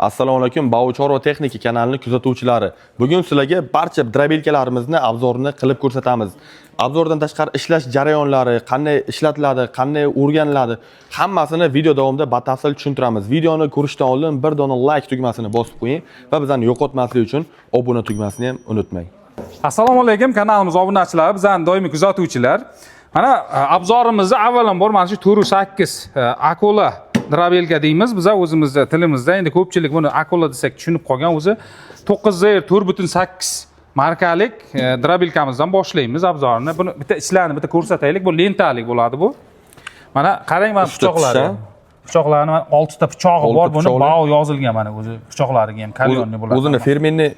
Assalomu alaykum, Bauchor va Texnika kanalining kuzatuvchilari. Bugun sizlarga barcha drabelkalarimizni obzorini qilib ko'rsatamiz. Obzordan tashqari ishlash jarayonlari, qanday ishlatiladi, qanday o'rganiladi, hammasini video davomida batafsil tushuntiramiz. Videoni ko'rishdan oldin bir dona like tugmasini bosib qo'ying va bizani yo'qotmaslik uchun obuna tugmasini ham unutmang. Assalomu alaykum, kanalimiz obunachilar, bizning doimiy kuzatuvchilar. Mana obzorimizni avvalambor mana shu 408 Akola drabelka deymiz. Biz o'zimizda tilimizda endi ko'pchilik buni Akola desak tushunib qolgan. O'zi 9R 4.8 markalik drabelkamizdan boshlaymiz obzorni. Buni bitta ishlarini bitta ko'rsataylik. Bu lentalik bo'ladi bu. Mana qarang, mana pichoqlari. Pichoqlarni 6 ta pichog'i bor, buni bao yozilgan mana o'zi pichoqlariga ham kalyonni bo'ladi. O'zini fermenni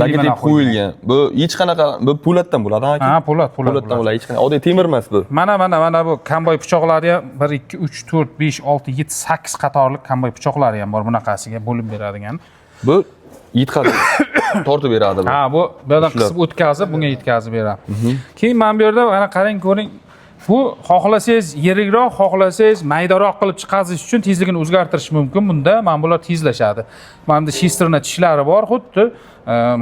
logotip qo'yilgan. Bu hech qanaqa bu po'latdan bo'ladi, aka. Ha, po'latdan bo'ladi. Hech qanaqa oddiy temir emas bu. Mana bu komboy pichoqlari ham 1 2 3 4 5 6 7 8 qatorlik komboy pichoqlari ham bor bunaqasiga bo'lib beradigan. Bu yetkazib tortib beradi bu. Ha, bu yerdan qisib o'tkazib, bunga yetkazib beradi. Keyin mana bu yerda mana qarang, ko'ring. Bu xohlasangiz yirikroq, xohlasangiz maydaroq qilib chiqarish uchun tezligini o'zgartirish mumkin. Bunda mana bular tezlashadi. Mana bunda shistrna tishlari bor, xuddi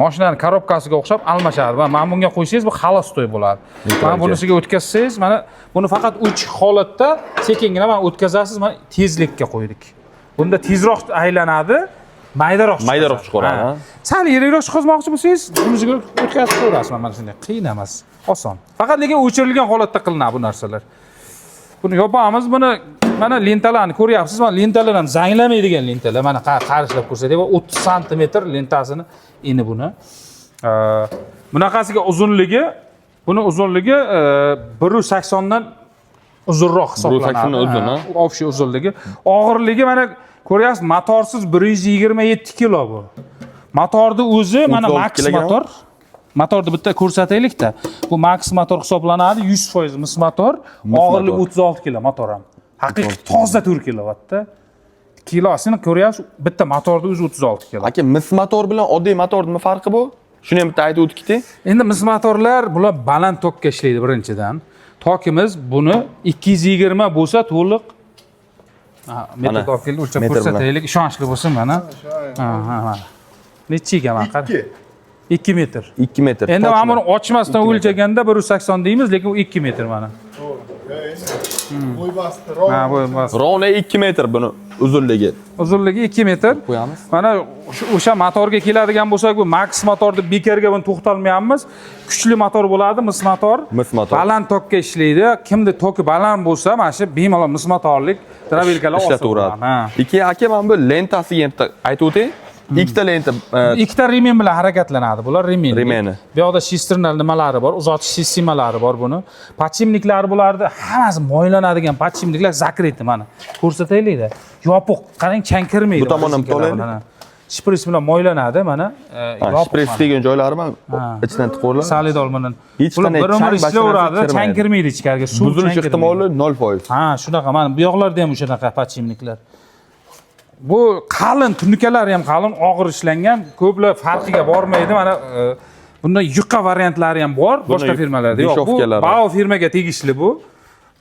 mashinaning korobkasiga o'xshab almashadi. Va mana bunga qo'ysangiz bu xalostoy bo'ladi. Mana bunisiga o'tkazsangiz, mana buni faqat ochiq holatda sekingina mana o'tkazasiz, mana tezlikka qo'ydik. Bunda tezroq aylanadi, maydaroq chiqaradi. Sal yirikroq chiqazmoqchi bo'lsangiz, bunisiga o'tkazib qo'yasiz. Mana shunday qiyin emas. Oson. Faqat lekin o'chirilgan holatda qilinadi bu narsalar. Buni yopamiz, buni mana lentalarni ko'ryapsiz. Mana lentalar ham zanglamaydigan lentalar. Mana qarishlar ko'rsatay. 30 sm lentasini eni buni. Bunaqasiga uzunligi, buni uzunligi 180 dan uzunroq hisoblanadi. 180 uzun, ha? Общий uzunligi. Og'irligi mana ko'ryapsiz, motorsiz 127 kilo bu. Motorni o'zi mana max motor. Motorni bitta ko'rsataylik-da. Bu max motor hisoblanadi, 100% mis motor, og'irligi 36 kilo motor ham. Haqiqiy toza 4 kilovatda. Kilosini ko'ryapsiz, bitta motorni o'zi 36 kilo. Aka, mis motor bilan oddiy motorning nima farqi bu? Shuni ham bitta aytib o'tdik-da. Endi mis motorlar bular baland tokka ishlaydi birinchidan. Tokimiz buni 220 bo'lsa to'liq metr tokilni o'lchab ko'rsataylik, ishonchli bo'lsin mana. Ha. Necha ekan qara? 2 metr. 2 metr. Endi mana buni ochmasdan o'lchaganda 180 deymiz, lekin u 2 metr mana. Bo'y basti, bo'y basti. Rovna 2 metr buni uzunligi. Uzunligi 2 metr. Qo'yamiz. Mana o'sha motorga keladigan bo'lsak, bu max motorni bekarga buni to'xtalmayapmiz. Kuchli motor bo'ladi, mis motor. Baland tokka ishlaydi. Kimda toki baland bo'lsa, mana shu bemalol mis motorlik drabelkalar ishlataveradi. Ikki aka, mana bu lentasiga ham aytib o'ting. Ikkita lenta, ikkita remen bilan harakatlanadi. Bular remeni. Bu yoqda shistrna nimalari bor, uzatish sistemalari bor buni. Podchimniklari bularni hammasi moylanadigan podchimniklar zakreti mana. Ko'rsataylik-da. Yopiq, qarang, chang kirmaydi. Bu tomondan to'laylik. Shpris bilan moylanadi mana. Yopiq. Shpris degan joylari ham ichidan tiqoriladi. Solidol bilan. Hech qanday bir ishlaveradi, chang kirmaydi ichkariga. Suv buzilish ehtimoli 0%. Ha, shunaqa mana bu yoqlarda ham o'shanaqa podchimniklar. Bu qalin, tunukalari ham qalin, og'ir ishlangan, ko'plar farqiga bormaydi. Mana bunda yuqa variantlari ham bor, boshqa firmalarda yo'q. Bu Bao firmaga tegishli bu.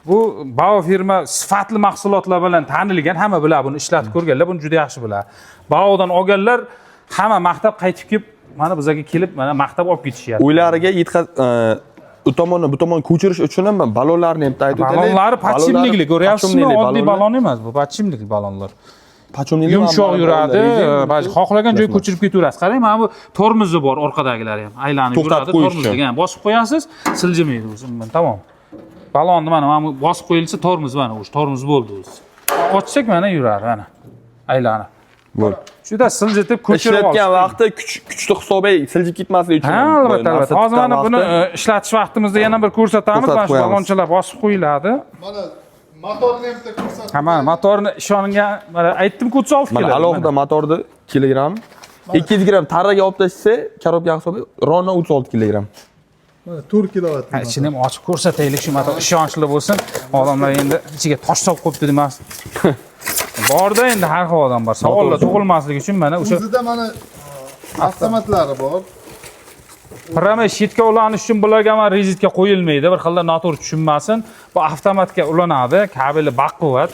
Bu Bao firma sifatli mahsulotlar bilan tanilgan, hamma biladi buni, ishlatib ko'rganlar buni juda yaxshi biladi. Baodan olganlar hamma maqtab qaytib kelib, mana bizga kelib, mana maqtab olib ketishyapti. Uylariga u tomonni bu tomon ko'chirish uchun ham balonlarni ham aytib o'taylik. Balonlari podchimnikli, ko'ryapsizmi? Oddiy balon emas bu, podchimnikli balonlar. Yumshoq yuradi, xohlagan joyga ko'chirib ketaverasiz. Qarang, mana bu tormozi bor, orqadagilari ham aylanib yuradi, tormozga bosib qo'yasiz, siljimaydi o'zi. Tamom. Balonni mana bu bosib qo'yilsa tormoz mana o'sha tormoz bo'ldi o'zi. Ochsak mana yuradi mana. Aylanib. Bo'ldi. Shunda siljitib ko'chirib olasiz. Ishlatgan vaqtda kuchli hisobiy siljib ketmasligi uchun. Ha, albatta. Hozir mana buni ishlatish vaqtimizda yana bir ko'rsatamiz. Mana shu balonchalar bosib qo'yiladi. Mana motorni ham ko'rsatib. Ha, mana motorni ishongan, mana aytdim-ku 36 kilo. Mana alohida motorni kilogramm 200 gramm tarraga olib tashlasa, korobka hisobi rovna 36 kilogramm. Mana 4 kilovat. Ichini ham ochib ko'rsataylik, shu motor ishonchli bo'lsin. Odamlar endi ichiga tosh solib qo'yibdi demas. Borda endi har xil odam bor. Savollar tug'ilmasligi uchun mana o'sha o'zida mana avtomatlari bor. Prama shetka ulanish uchun bularga ham rezitka qo'yilmaydi. Bir xilda noto'g'ri tushunmasin. Bu avtomatga ulanadi, kabeli baquvvat.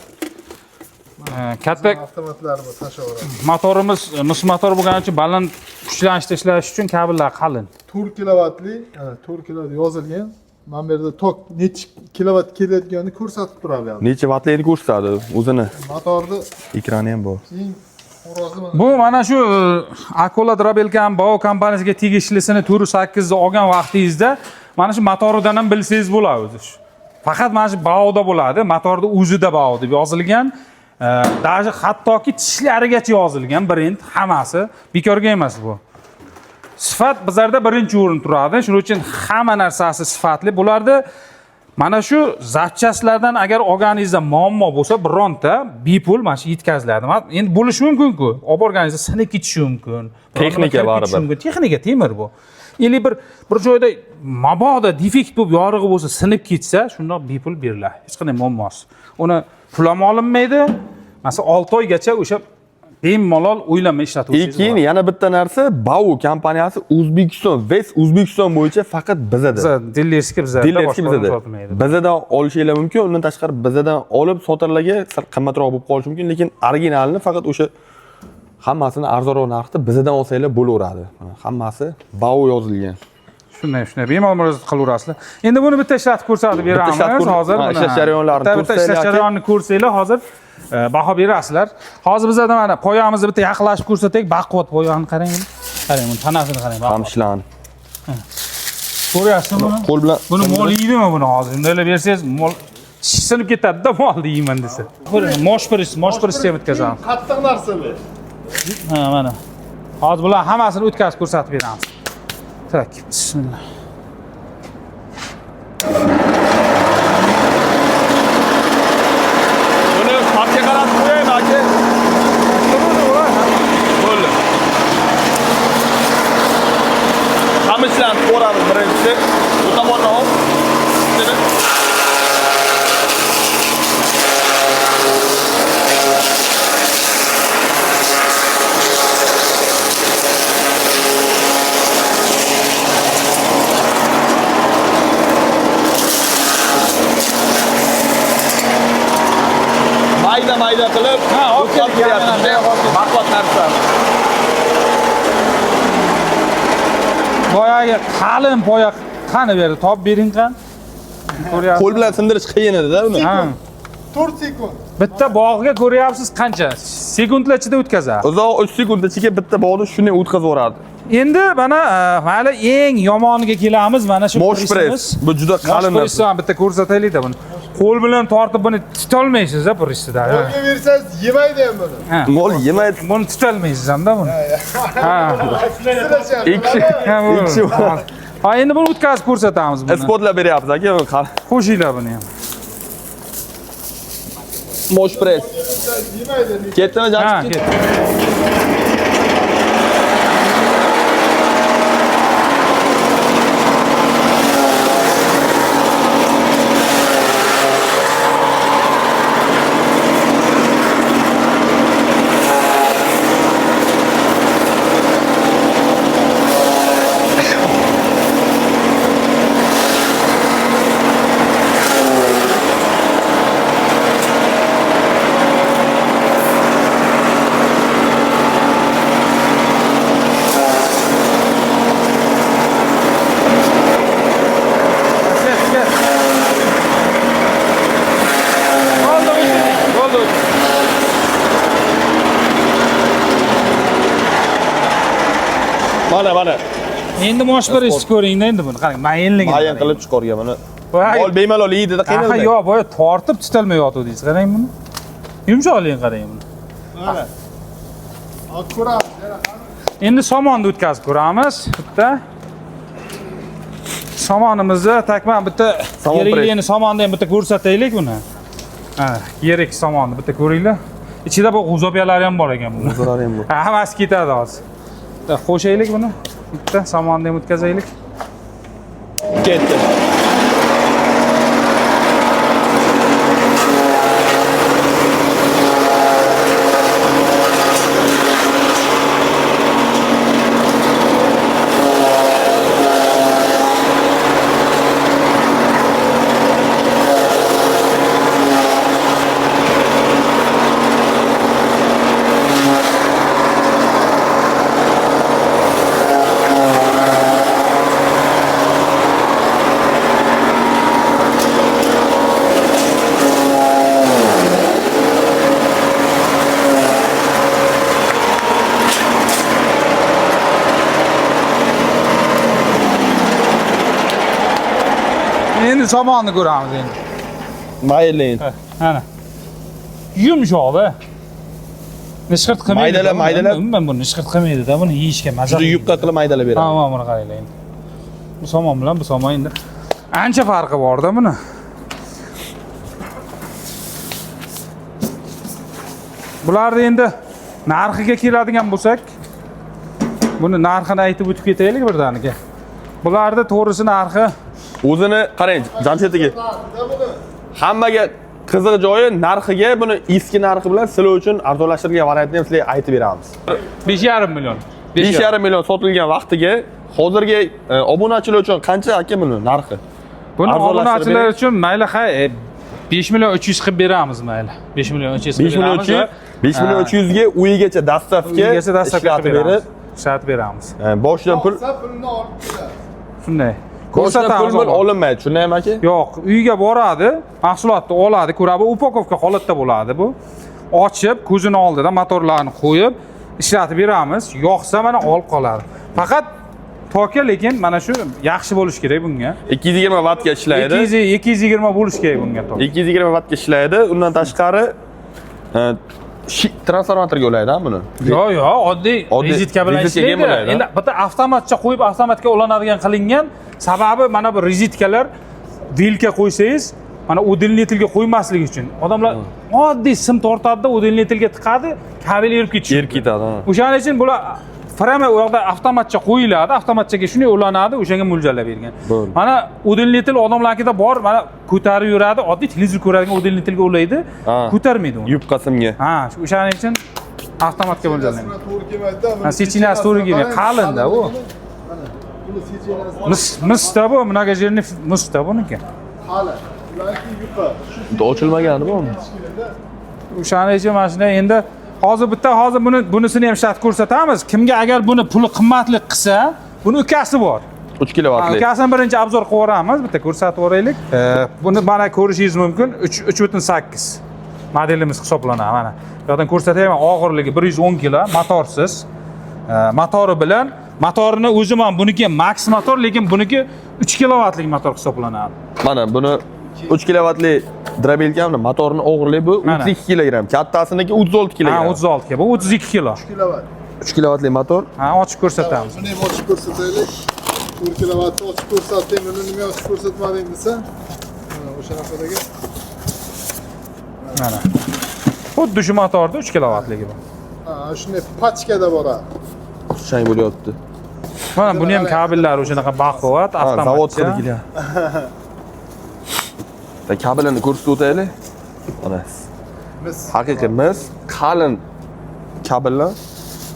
Katta Avtomatlari bor, tashaveradi. motorimiz mis motor bo'lgani uchun baland kuchlanishda ishlash uchun kabellar qalin. 4 kilovatli, 4 kilovat yozilgan. Mana bu yerda tok necha kilovat kelayotganini ko'rsatib turadi yani. Necha vattligini ko'rsatadi o'zini. Motorni Ekrani ham bor. eng xo'rozi mana. Bu mana shu Akola Drabelkan Bao kompaniyasiga tegishlisini 4.8 ni olgan vaqtingizda mana shu motoridan ham bilsangiz bo'ladi o'zi. Faqat mana shu Bao'da bo'ladi, motorni o'zida Bao deb yozilgan. Даже hattoki tishlarigacha yozilgan brend hammasi bekorga emas bu. Sifat bizlarda birinchi o'rin turadi. Shuning uchun hamma narsasi sifatli bo'lardi. Mana shu zapchastlardan agar olganingizda muammo bo'lsa, bironta bepul mana shu yetkaziladi. Endi bo'lishi mumkin-ku. Olib borganingizda sinib ketishi mumkin. Texnika baribir. Texnika temir bu. Ili bir joyda mabodo defekt bo'lib yorig'i bo'lsa, sinib ketsa, shundoq bepul beriladi. Hech qanday muammosi. Uni pul ham olinmaydi. Masalan, 6 oygacha o'sha bemalol o'ylamay ishlatuvchingiz. Keyin yana bitta narsa, Bao kompaniyasi O'zbekiston bo'yicha faqat bizada. Dillerskiy bizada. Bizadan olishingiz mumkin. Undan tashqari bizadan olib sotirlarga sal qimmatroq bo'lib qolishi mumkin, lekin originalini faqat o'sha hammasini arzonroq narxda bizadan olsanglar bo'laveradi. Hammasi Bao yozilgan. Shunday bemalol murojaat qilaverasizlar. Endi buni bitta ishlatib ko'rsatib beramiz. Hozir ishlash jarayonlarini ishlash jarayonini ko'rsanglar, hozir baho berasizlar. Hozir bizda mana poyamizni bitta yaqinlashib ko'rsataylik. Baquvvat poyani qarang. Qarang, buni tanasini qarang. Qamishlan. Ko'ryapsizmi buni? Qo'l bilan Buni mol yeydimi buni hozir? Bunday bersangiz, mol sinib ketadi-da, molni yeyman desa. Mosh sistema o'tkazamiz. Qattiq narsa bu. Ha, mana. Hozir bular hammasini o'tkazib ko'rsatib beramiz. Tak, bismillah. Buni pastga qarab qo'yaymi aka? Bo'ldi. Qamishlan ko'ramiz birinchisi. Bu tomondan ol. Mayda qilib, baquvvat narsa. Boyagi qalin poya qani berdi, topib bering qani. Ko'ryapsiz. Qo'l bilan sindirish qiyin edi-da uni. 4 sekund. Bitta bog'ga ko'ryapsiz qancha? Sekundlar ichida o'tkazadi. Uzoq 3 sekund ichiga bitta bog'ni shunday o'tkazib yuboradi. Endi mana hali eng yomoniga kelamiz. Mana shu Mosh press. Bu juda qalin narsa. Bitta ko'rsataylik-da buni. Qo'l bilan tortib buni tutolmaysiz-da pressda. Qo'lga bersangiz yemaydi ham buni. Mol yemaydi. Buni tutolmaysiz hamda buni. Ha. Ikki. Ha, endi buni o'tkazib ko'rsatamiz buni. Isbotlab beryapsiz aka. Qo'shinglar buni ham. Mosh press. Yemaydi. Ketdimi Ha, Jamshid? ketdi. Mana. Endi mosh press ko'ring-da endi buni. Qarang, mayinligini. Mayin qilib chiqargan buni. Mol bemalol yeydi-da, qiynalmaydi. Ha, yo'q, boya tortib tutolmay yotuvdingiz. Qarang buni. Yumshoqligini qarang buni. Mana. Ot ko'ramiz. Endi somonni o'tkazib ko'ramiz. Bitta somonimizni takman bitta kerakligini somonni ham bitta ko'rsataylik buni. Ha, kerak somonni bitta ko'ringlar. Ichida bu g'uzobiyalar ham bor ekan buni. G'uzolar ham bor. Hammasi ketadi hozir. Qo'shaylik buni. Bitta somonni ham o'tkazaylik. Ketdi. Endi somonni ko'ramiz endi. Mayli endi. Ana. Yumshoq-da. Nishqirt qilmaydi. Maydalab. Umuman buni nishqirt qilmaydi-da, buni yeyishga maza. Juda yupqa qilib maydalab beradi. Tamam, buni qaranglar endi. Bu somon bilan bu somon endi ancha farqi bor-da buni. Bularni endi narxiga keladigan bo'lsak, buni narxini aytib o'tib ketaylik birdaniga. Bularni to'g'risi narxi O'zini qarang, Jamshid aka. Hammaga qiziq joyi narxiga buni eski narxi bilan sizlar uchun arzonlashtirilgan variantni ham sizlarga aytib beramiz. 5,5 million. 5,5 million sotilgan vaqtiga hozirgi obunachilar uchun qancha aka buni narxi? Buni obunachilar uchun mayli 5 million 300 qilib beramiz mayli. 5 million 300 qilib beramiz. 5 million 300 ga uyigacha dastavka ishlatib berib, ishlatib beramiz. Boshidan pul pulni olib keladi. Shunday. ko'rsatamiz. Pul olinmaydi, shundaymi aka? Yo'q, uyga boradi, mahsulotni oladi, ko'radi, upakovka holatda bo'ladi bu. Ochib, ko'zini oldida motorlarni qo'yib, ishlatib beramiz. Yo'qsa mana olib qoladi. Faqat toka lekin mana shu yaxshi bo'lish kerak bunga. 220 vattga ishlaydi. 220 bo'lish kerak bunga toka. 220 vattga ishlaydi. Undan tashqari transformatorga ulaydi buni. Yo'q, oddiy rezitka bilan ishlaydi. Endi bitta avtomatcha qo'yib, avtomatga ulanadigan qilingan. Sababi mana bu rezitkalar vilka qo'ysangiz, mana udilnitilga qo'ymaslik uchun. Odamlar oddiy sim tortadi-da, udilnitilga tiqadi, kabel erib ketishi. Erib ketadi. O'shaning uchun bular frame u yoqda avtomatcha qo'yiladi, avtomatchaga shunday ulanadi, o'shanga mo'ljallab bergan. Mana udilnitil odamlarnikida bor, mana ko'tarib yuradi, oddiy televizor ko'radigan udilnitilga ulaydi, ko'tarmaydi uni. Yupqa simga. Ha, o'shaning uchun avtomatga mo'ljallangan. To'g'ri kelmaydi-da. Sechinasi to'g'ri kelmaydi, qalin-da u. Misda bu, bunaqa yerni misda buniki. Qalin. Ularki yuqa. Ochilmagani bu. O'shaning uchun mana shunday endi hozir bunisini ham shart ko'rsatamiz. Kimga agar buni puli qimmatli qilsa, buni ukasi bor. 3 kilovatli. Ukasini birinchi obzor qilib o'ramiz, bitta ko'rsatib o'raylik. Buni mana ko'rishingiz mumkin, 3.8 modelimiz hisoblanadi mana. Bu yerdan ko'rsatayman, og'irligi 110 kg, motorsiz. Motori bilan motorini o'zi ham buniki max motor, lekin buniki 3 kilovatlik motor hisoblanadi. Mana buni 3 kilovatli drabelkamni motorning og'irligi bu 32 kilogramm. Kattasiniki 36 kilogramm. Ha, 36 ga. Bu 32 kilo. 3 kilovat. 3 kilovatli motor. Ha, ochib ko'rsatamiz. Buni ham ochib ko'rsataylik. 4 kilovatni ochib ko'rsatdim, buni nima ochib ko'rsatmading desa, mana o'shanaqadagi. Mana. Xuddi shu motorda 3 kilovatligi bu. Ha, shunday pachkada boradi. Chang bo'lyapti. Mana buni ham kabellari o'shanaqa baquvvat, avtomat. Zavod qilgan. Da kabelini ko'rsatib o'taylik. Mana. Haqiqiy mis, qalin kabellar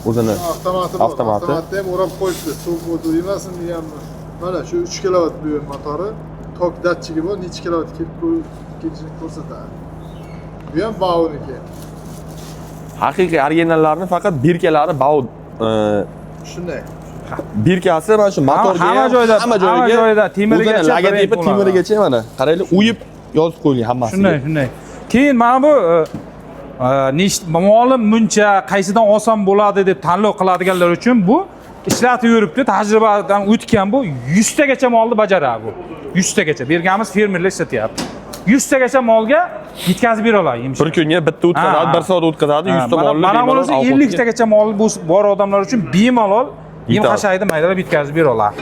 o'zini avtomati ham o'rab qo'yibdi. Suv o'tib yemasin deganmi? Mana shu 3 kilovat bu motori, tok datchigi bor, necha kilovat kelishini ko'rsatadi. Bu ham bauniki. haqiqiy originallarni faqat birkalari bau Shunday. birkasi mana shu motorga hamma joyda temirigacha logotipi temirigacha mana qaraylik uyib yozib qo'yilgan hammasi. Shunday. Keyin mana bu molim muncha qaysidan oson bo'ladi deb tanlov qiladiganlar uchun bu ishlatib yuribdi, tajribadan o'tgan bu 100 tagacha molni bajaradi bu. 100 tagacha berganimiz fermerlar ishlatyapti. 100 tagacha molga yetkazib bera oladi. Bir kunga bitta o'tkazadi, 1 soat o'tkazadi, 100 ta molni mana bunisi 50 tagacha mol bor odamlar uchun bemalol yem hashaydi maydalab yetkazib bera oladi.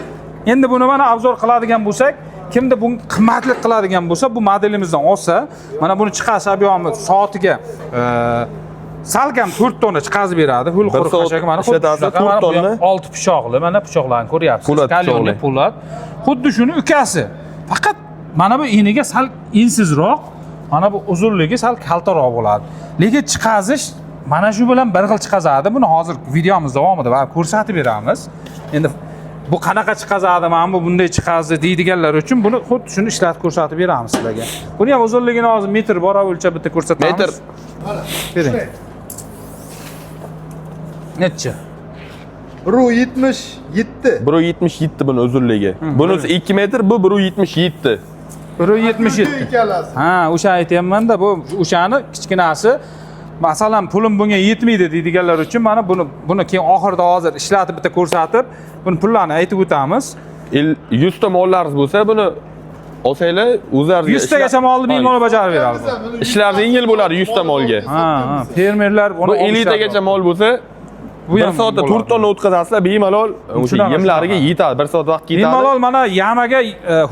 Endi buni mana obzor qiladigan bo'lsak, kimda bu qimmatli qiladigan bo'lsa, bu modelimizdan olsa, mana buni chiqarsa bu yo'qmi soatiga salkam 4 tonna chiqazib beradi. Hul quruq hashak mana 4 tonna 6 pichoqli, mana pichoqlarni ko'ryapsiz. Kalyonli po'lat. Xuddi shuni ukasi. Faqat mana bu eniga sal ensizroq, mana bu uzunligi sal kaltaroq bo'ladi. Lekin chiqazish mana shu bilan bir xil chiqazadi. Buni hozir videomiz davomida ko'rsatib beramiz. Endi bu qanaqa chiqazadi, mana bu bunday chiqazdi deydiganlar uchun buni xuddi shuni ishlatib ko'rsatib beramiz sizlarga. Buni ham uzunligini hozir metr bora o'lchab bitta ko'rsatamiz. Metr. Bering. Necha? 177. 177 buni uzunligi. Bunisi 2 metr, bu 177. 177. Ha, o'sha aytayapman-da, bu o'shani kichkinasi. Masalan, pulim bunga yetmaydi deydiganlar uchun mana buni keyin oxirida hozir ishlatib bitta ko'rsatib, buni pullarini aytib o'tamiz. 100 ta mollaringiz bo'lsa, buni Olsanglar o'zlariga 100 tagacha molni bemalol bajarib beradi. ishlar yengil bo'ladi 100 ta molga. Ha, fermerlar buni Bu 50 tagacha mol bo'lsa, bu 1 soatda 4 tonna o'tkazasizlar, bemalol o'sha yemlariga yetadi. 1 soat vaqt ketadi. Bemalol mana yamaga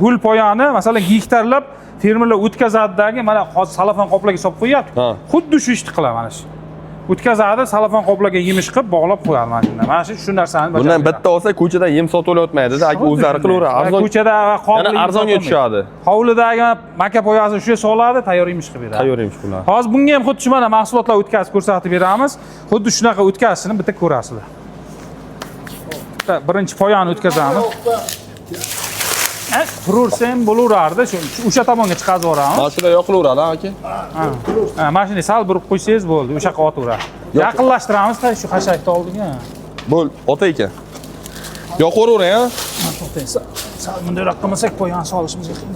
hul poyani, masalan, gektarlab fermerlar o'tkazadidagi mana hozir salafon qoplaga solib qo'yapti. Ha. Xuddi shu ishni qiladi mana shu. O'tkazadi, salafon qoplaga yemish qilib bog'lab qo'yadi mana shunda. Mana shu narsani bajaradi. Bundan bitta olsa ko'chada yem sotilayotmaydi-da, aka o'zlari qilaveradi. Arzon ko'chada va yana arzonga tushadi. Hovlidagi maka poyasini shuga soladi, tayyor yemish qilib beradi. Tayyor emish bular. Hozir bunga ham xuddi shu mana mahsulotlar o'tkazib ko'rsatib beramiz. Xuddi shunaqa o'tkazishini bitta ko'rasizlar. Birinchi poyani o'tkazamiz. Turaversa ham bo'laverardi, o'sha tomonga chiqazib yuboramiz. Mashina yoqilaveradi, aka. Ha, mashina sal burib qo'ysangiz bo'ldi, o'sha yoqqa otaveradi. Yaqinlashtiramiz, shu xashakni oldiga. Bo'l, ota ekan. Yoqavering, ha? To'xtang, sal bunday qilmasak poyani solishimizga qiyin.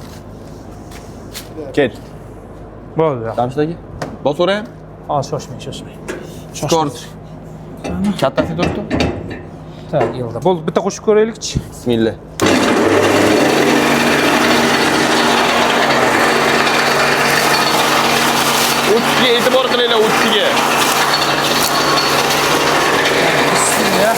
Ket. Bo'ldi. Damshdagi. Bosavering. Hozir shoshmang. Skort. Kattasi turibdi. Tak, yilda. Bo'ldi, bitta qo'shib ko'raylikchi. Bismillah. O'tga e'tibor qilinglar, o'tga. Bismillah.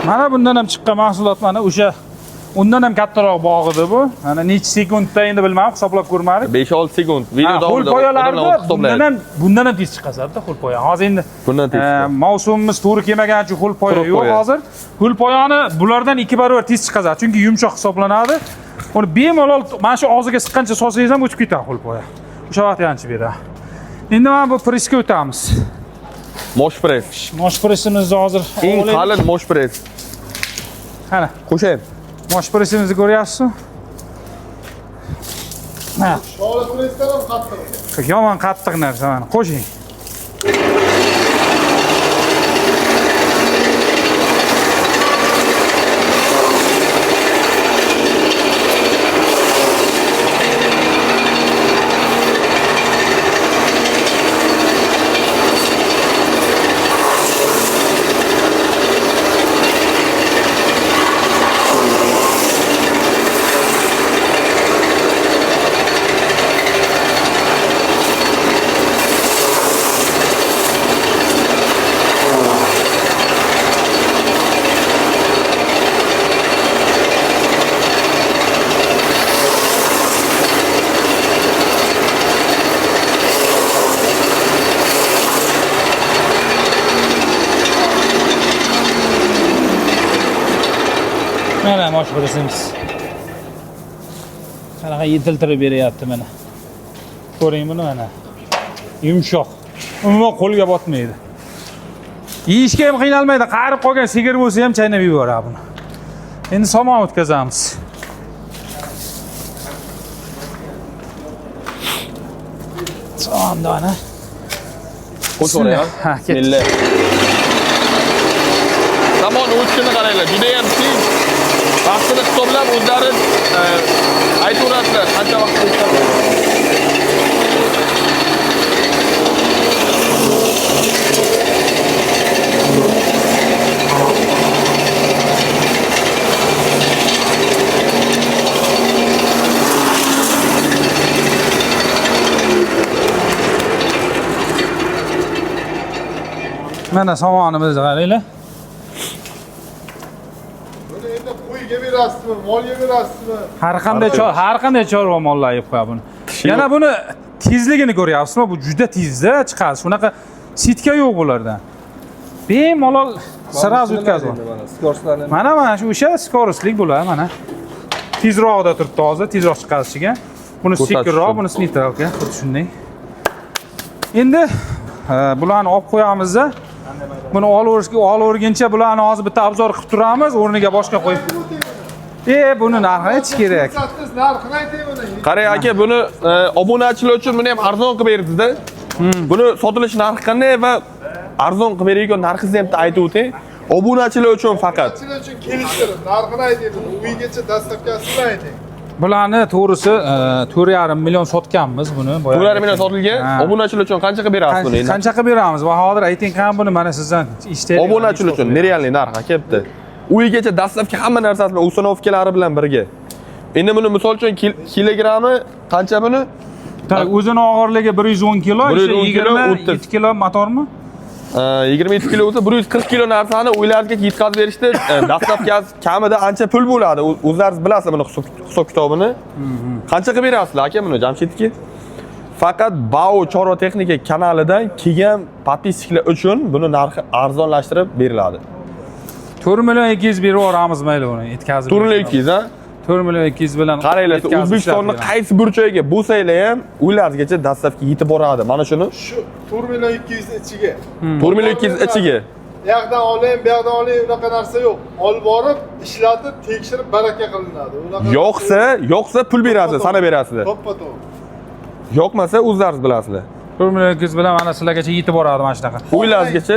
Mana bundan ham chiqqan mahsulot mana o'sha undan ham kattaroq bog' edi bu. Mana necha sekundda endi bilmadim, hisoblab ko'rmadik. 5-6 sekund video davomida qo'l bundan ham tez chiqasada qo'l poya. Hozir endi bundan tez. Mavsumimiz to'g'ri kelmagani uchun qo'l poya yo'q hozir. Qo'l poyani bulardan 2 barobar tez chiqazadi, chunki yumshoq hisoblanadi. Uni bemalol mana shu og'ziga siqqancha solsangiz ham o'tib ketadi qo'l poya. O'sha vaqt yanchi beradi. Endi mana bu pressga o'tamiz. Mosh press. Mosh pressimizni hozir eng qalin mosh press. Qani, qo'shayim. Mosh pressimizni ko'ryapsizmi? Ha. Shola pressdan ham qattiq. Yomon qattiq narsa mana. Qo'shing. Mana mosh pressimiz. Qanaqa yetiltirib beryapti mana. Ko'ring buni mana. Yumshoq. Umuman qo'lga botmaydi. Yeyishga ham qiynalmaydi. Qarib qolgan sigir bo'lsa ham chaynab yuboradi buni. Endi somon o'tkazamiz. Somondani. Qo'shing. Ha, Bismillah. Somon o'tishini qaranglar, juda ham tez. Vaqtini hisoblab o'zlari aytaveradilar, qancha vaqt o'tkazadi. Mana somonimizni qaranglar. Buni endi qo'yga berasizmi, molga berasizmi? Har qanday chorva mollar yeb qo'yadi buni. Yana buni tezligini ko'ryapsizmi? Bu juda tezda chiqadi. Shunaqa sitka yo'q bularda. Bemalol sraz o'tkazadi. Mana shu o'sha skorostlik bo'ladi mana. Tezroqda turibdi hozir, tezroq chiqarishiga. Buni sekinroq, buni neytralga, xuddi shunday. Endi bularni olib qo'yamiz-da. Buni olaverguncha bularni hozir bitta obzor qilib turamiz, o'rniga boshqa qo'yib. Buni narxi aytish kerak. Siz narxini ayting buni. Qarang aka, buni obunachilar uchun buni ham arzon qilib beribsiz-da. Buni sotilish narxi qanday va arzon qilib berayotgan narxingizni ham aytib o'ting. Obunachilar uchun faqat. Obunachilar uchun kelishtirib, narxini ayting buni. Uygacha dastavkasini ayting. Bularni to'g'risi 4,5 million sotganmiz buni. 4,5 million sotilgan. Obunachilar uchun qancha qilib berasiz buni endi? Qancha qilib beramiz? Va hozir ayting qani buni mana sizdan eshitaylik. Obunachilar uchun nerealniy narx kelibdi. Uygacha dastavka hamma narsasi bilan ustanovkalari bilan birga. Endi buni misol uchun kilogrammi qancha buni? O'zini og'irligi 110 kilo, 27 kilo motormi? 27 kilo bo'lsa 140 kilo narsani uylaringizga yetkazib berishda dastavkasi kamida ancha pul bo'ladi. O'zlaringiz bilasizlar buni hisob kitobini. Qancha qilib berasizlar aka buni Jamshidga? Faqat Bao Chorva Texnika kanalidan kelgan podpischilar uchun buni narxi arzonlashtirib beriladi. 4 million 200 berib yuboramiz mayli uni yetkazib. 4 million 200 ha? 4 million 200 bilan qaranglar, O'zbekistonning qaysi burchagiga bo'lsanglar ham uylaringizgacha dastavka yetib boradi. Mana shuni Shu 4 million 200 ichiga. 4 million 200 ichiga. Bu yoqdan oling, bu yoqdan oling, unaqa narsa yo'q. Olib borib, ishlatib, tekshirib baraka qilinadi. Unaqa yo'qsa pul berasiz, sana berasizlar. To'ppa-to'g'ri. Yo'qmasa o'zlaringiz bilasizlar. 4 million 200 bilan mana sizlargacha yetib boradi mana shunaqa. Uylaringizgacha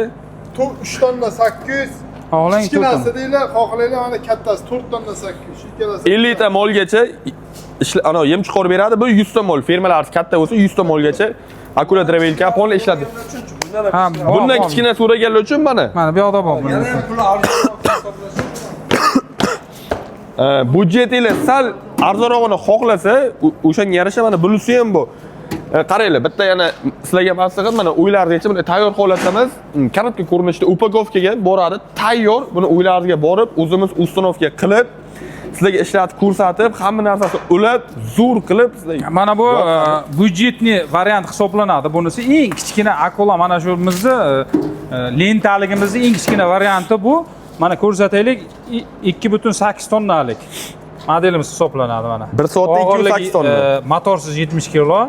3 tonna 800. Xohlang Kichkinasi deylar, xohlanglar mana kattasi 4 tonna 800. Shu ikkalasi 50 ta molgacha ana yem chiqarib beradi. Bu 100 ta mol. Fermalar katta bo'lsa 100 ta molgacha akula dravelka polni ishlatadi. Ha, bundan kichkina so'raganlar uchun mana. Mana bu yoqda bor buni. Budjetingiz sal arzonrog'ini xohlasa, o'shanga yarasha mana bunisi ham bu. Qaranglar, bitta yana sizlarga maslahat, mana uylaringizgacha buni tayyor holatdamiz. Korotka ko'rinishda upakovkaga boradi, tayyor. Buni uylaringizga borib, o'zimiz ustanovka qilib, sizlarga ishlatib ko'rsatib, hamma narsasini ulab, zo'r qilib sizlarga. Mana bu budjetli variant hisoblanadi. Bunisi eng kichkina akula, mana shu bizni lentaligimizning eng kichkina varianti bu. Mana ko'rsataylik, 2,8 tonnalik modelimiz hisoblanadi mana. 1 soatda 2,8 tonna. Motorsiz 70 kilo.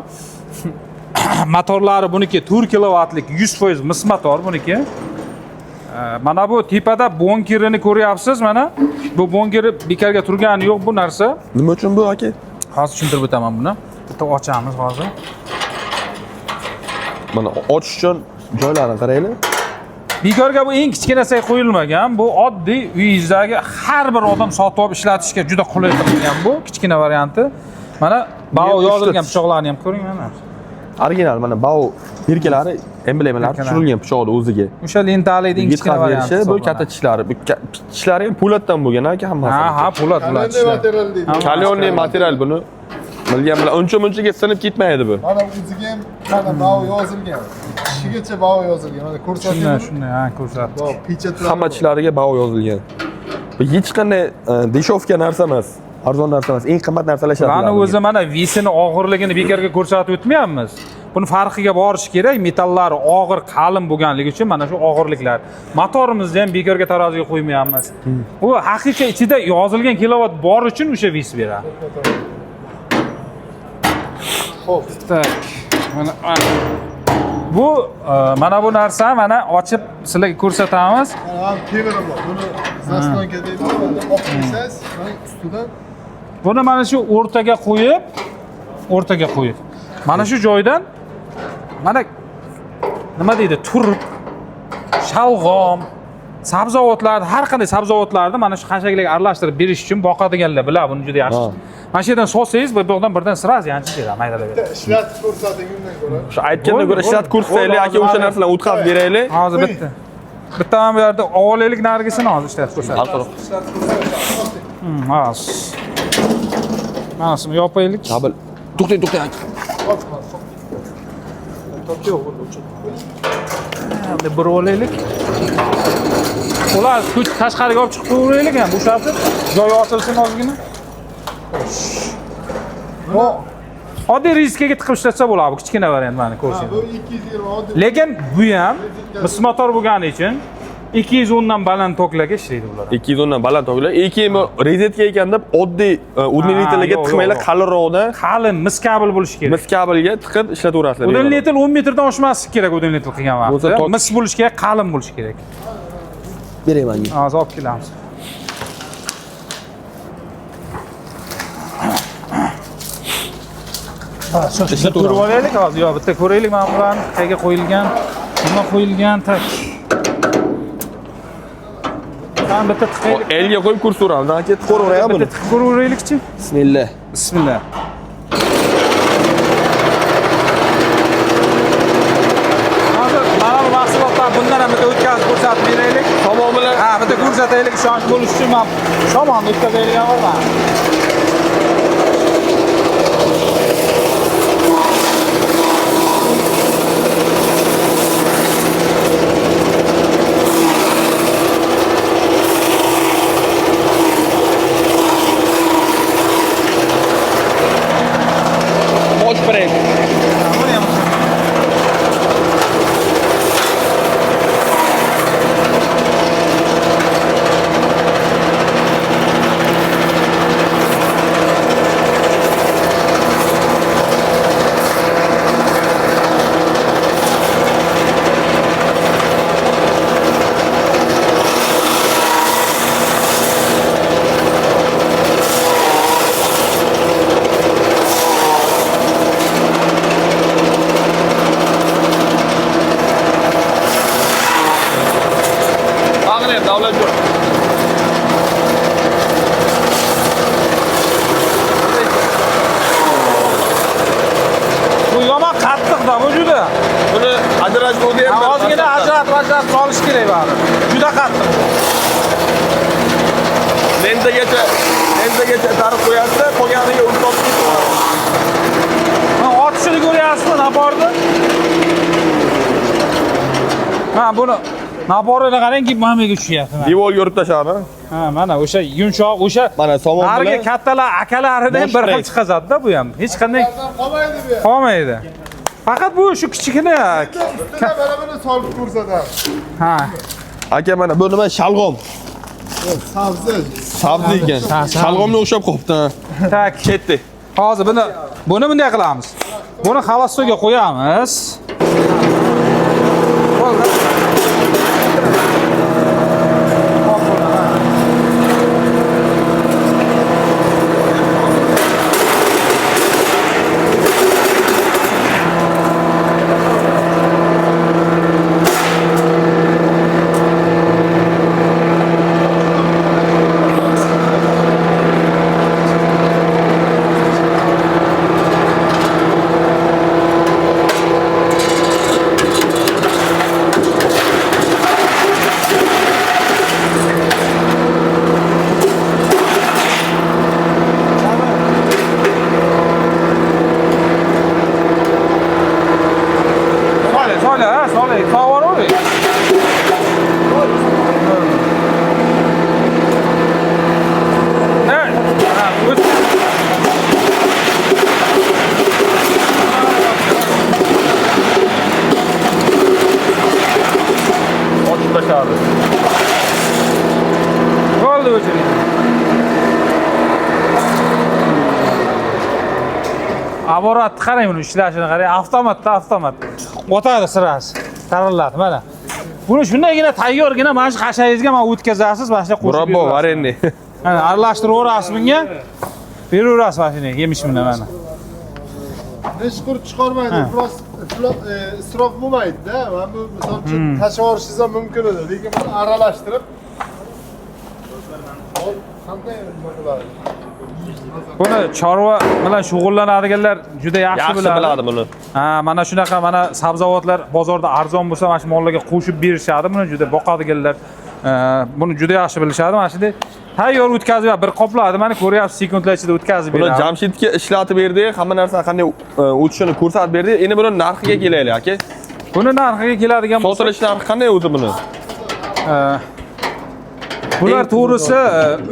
Motorlari buniki 4 kilovatlik 100% mis motor buniki. Mana bu tepada bonkirini ko'ryapsiz mana. Bu bonkiri bekarga turgani yo'q bu narsa. Nima uchun bu aka? Hozir tushuntirib o'taman buni. Bitta ochamiz hozir. Mana ochish uchun joylarini qaranglar. Bekorga bu eng kichkinasiga qo'yilmagan. Bu oddiy uyingizdagi har bir odam sotib olib ishlatishga juda qulay qilingan bu kichkina varianti. Mana Bao yozilgan pichoqlarni ham ko'ring mana. Original mana Bao birkalari, emblemalari tushirilgan pichoqda o'ziga. O'sha lentalikning eng kichkina varianti. Bu katta tishlari. Bu tishlari ham po'latdan bo'lgan aka hammasi. Ha, po'lat. material deydi. Kalyonli material buni. Bilgan bilan uncha-munchaga sinib ketmaydi bu. Mana o'ziga ham mana Bao yozilgan. Kishigacha Bao yozilgan. Mana ko'rsating. Shunday, ha, ko'rsat. Bao pechatlar. Hamma tishlariga Bao yozilgan. Bu hech qanday deshovka narsa emas. Arzon narsa emas, eng qimmat narsalar ishlatiladi. Mana o'zi mana visini og'irligini bekorga ko'rsatib o'tmayapmiz. Buni farqiga borish kerak. Metallari og'ir, qalin bo'lganligi uchun mana shu og'irliklar. Motorimizni ham bekorga taroziga qo'ymayapmiz. Bu haqiqiy ichida yozilgan kilovat bor uchun o'sha vis beradi. Xo'p. Tak. Bu mana bu narsa mana ochib sizlarga ko'rsatamiz. Mana temiri bor. Buni zaslonka deydi. Buni oqlaysiz, mana ustidan Buni mana shu o'rtaga qo'yib. Mana shu joydan mana nima deydi? Turp, shalg'om, sabzavotlarni, har qanday sabzavotlarni mana shu qashaklarga aralashtirib berish uchun boqadiganlar biladi buni juda yaxshi. Mana shu yerdan sotsangiz, bu yoqdan birdan siraz yanchib beradi, maydalab beradi. ishlatib ko'rsating undan ko'ra. O'sha aytganda ko'ra ishlatib ko'rsataylik aka, o'sha narsalarni o'tkazib beraylik. Hozir bitta mana bu yerda ovolaylik narigisini hozir ishlatib ko'rsatamiz. Hozir. Mana shuni yopaylik. Qabil. To'xtang aka. Yo'q, buni uchun. Endi bir olaylik. Ular tashqariga olib chiqib qo'yaylik ham, bo'shatib, joyi ochilsin ozgina. Bu oddiy riskaga tiqib ishlatsa bo'ladi, bu kichkina variant mana ko'rsangiz. Bu 220 oddiy. Lekin bu ham mis motor bo'lgani uchun 210 dan baland toklarga ishlaydi bular. 210 dan baland toklar. Keyin bu rozetka ekan deb oddiy udmilitrlarga yo'q, tiqmaylar, yo'q. qalinroqdan Qalin mis kabel bo'lishi kerak. mis kabelga tiqib ishlataverasizlar. Udmilitr 10 metrdan oshmasligi kerak udmilitr qilgan Bo'lsa, vaqtda. tok- Mis bo'lishi kerak, qalin bo'lishi kerak. Beray menga. Hozir olib kelamiz. Ishlatib Ko'rib olaylik hozir. Yo, bitta ko'raylik mana bularni qayerga qo'yilgan, nima qo'yilgan, tak. Mana bitta tiqaylik. Elga qo'yib ko'rsatamiz. Aka tiqaveraymi buni? Bitta tiqib ko'raveraylikchi. Bismillah. Bismillah. Hozir mana bu mahsulotlar bundan ham bitta o'tkazib ko'rsatib beraylik. Tamomila Ha, bitta ko'rsataylik, ishonch bo'lish uchun men shamonni o'tkazayotgan bo'lman. bosh brend. Buni ham Ag'ner davlatjon. bu yomon qattiqda bu juda. Buni ajratuvdi ham. Ozgina ajratib solish kerak bari. Juda qattiq. Lenzagacha tarif qo'yasiz, qolganiga uni topib ketaverasiz. Ha, otishini ko'ryapsizmi, naporni? Ha, buni naporini qarangki, mana bu yerga tushyapti. Devorga urib tashladi. Ha, mana o'sha yumshoq, o'sha Mana somon bilan nariga kattalar akalaridan bosh bir xil brend. chiqazadi-da bu ham. Hech qanday Qolmaydi bu. qolmaydi. Faqat bu shu kichkina. Ustida mana buni solib ko'rsatamiz. Ha. Aka mana bu nima shalg'om. Sabzi. Sabzi ekan. Shalg'omga o'xshab qolibdi. Tak. Ketdi. Hozir buni bunday qilamiz. Buni xalossoga qo'yamiz. Bo'ldi. Solay, qavaravering. Ha, o't. Ochib tashladi. Bo'ldi o'chiring. Aboratni qarang, buni ishlashini qarang, avtomat. O'tadi sirasi. Tarilladi mana. Buni shundagina tayyorgina mana shu qashayingizga mana o'tkazasiz, mana shunday qo'shib Murabbo berasiz. varendi. Mana aralashtirib bunga. Beraverasiz mana shuni, yemish bilan mana. Hech qurib chiqarmaydi. Biroz isrof bo'lmaydi-da. Mana bu misol uchun tashlab yuborishingiz ham mumkin edi, lekin buni aralashtirib qanday nima bo'ladi? Buni chorva bilan shug'ullanadiganlar juda yaxshi Biladi buni. Ha, mana shunaqa mana sabzavotlar bozorda arzon bo'lsa, mana shu mollarga qo'shib berishadi. Buni juda boqadiganlar buni juda yaxshi bilishadi. Mana shunday tayyor o'tkazib bir qopladi. Mana ko'ryapsiz, sekundlar ichida o'tkazib beradi. Buni Jamshidga ishlatib berdik, hamma narsani qanday o'tishini ko'rsatib berdik. Endi buni narxiga kelaylik, aka. Buni narxiga keladigan bo'lsa, Sotilish narxi qanday o'zi buni? bular to'g'risi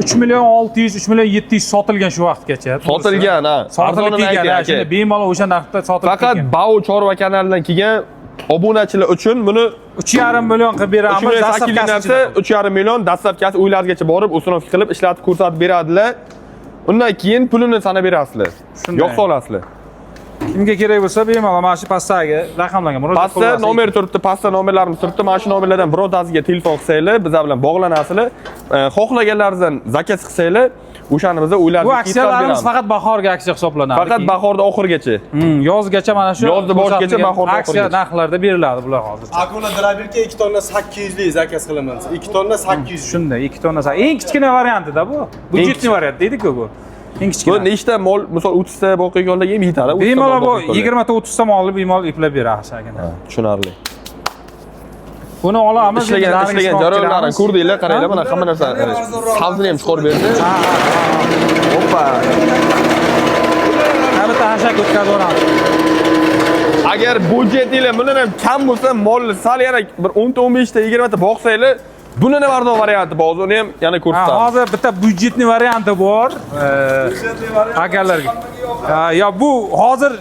3 million 600, 3 million 700 sotilgan shu vaqtgacha. Sotilgan, ha. Sotilib Arzonini kelgan, ayting, aka. shunda bemalol o'sha narxda sotilib Faqat kelgan. Bau chorva kanalidan kelgan obunachilar uchun buni 3,5 million qilib beramiz. 3,8 million dastlabkasi uylaringizgacha borib, ustunovka qilib ishlatib ko'rsatib beradilar. Undan keyin pulini sanab berasizlar. Yo'q solasizlar. Kimga kerak bo'lsa bemalol mana shu pastdagi raqamlarga murojaat Pastda nomer turibdi, pastda nomerlarimiz turibdi. Mana shu nomerlardan birortasiga telefon qilsanglar, bizlar bilan bog'lanasizlar. Xohlaganlaringizdan zakaz qilsanglar, o'shani biz Bu uylaringizga aksiyalarimiz faqat bahorga aksiya hisoblanadi. Faqat bahorda oxirigacha. Yozgacha mana shu Yozda boshigacha, bahorda aksiya oxirigacha. narxlarda beriladi bular hozir. Akula Drabilka 2 tonna 800 lik zakaz qilaman. 2 tonna 800. Shunday 2 tonna. Eng kichkina variantida bu. Budjetli variant deydi-ku bu. Eng Bu kichkina. nechta mol, misol 30 ta boqiygonlarga ham yetadi. Bemalol bu 20 ta 30 ta molni bemalol eplab berasiz akana. Tushunarli. Buni olamiz. Ishlagan jarayonlarni ko'rdinglar, qaranglar, mana hamma narsa savzini ham chiqarib berdi. Hoppa. Bitta hashak o'tkazib Agar budjetinglar bundan ham kam bo'lsa, molni sal yana bir 10 ta, 15 ta, 20 ta boqsanglar, bundan ham arzon varianti bor. Uni ham yana ko'rsatamiz. Hozir bitta budjetli varianti bor. Akalarga. Ya bu hozir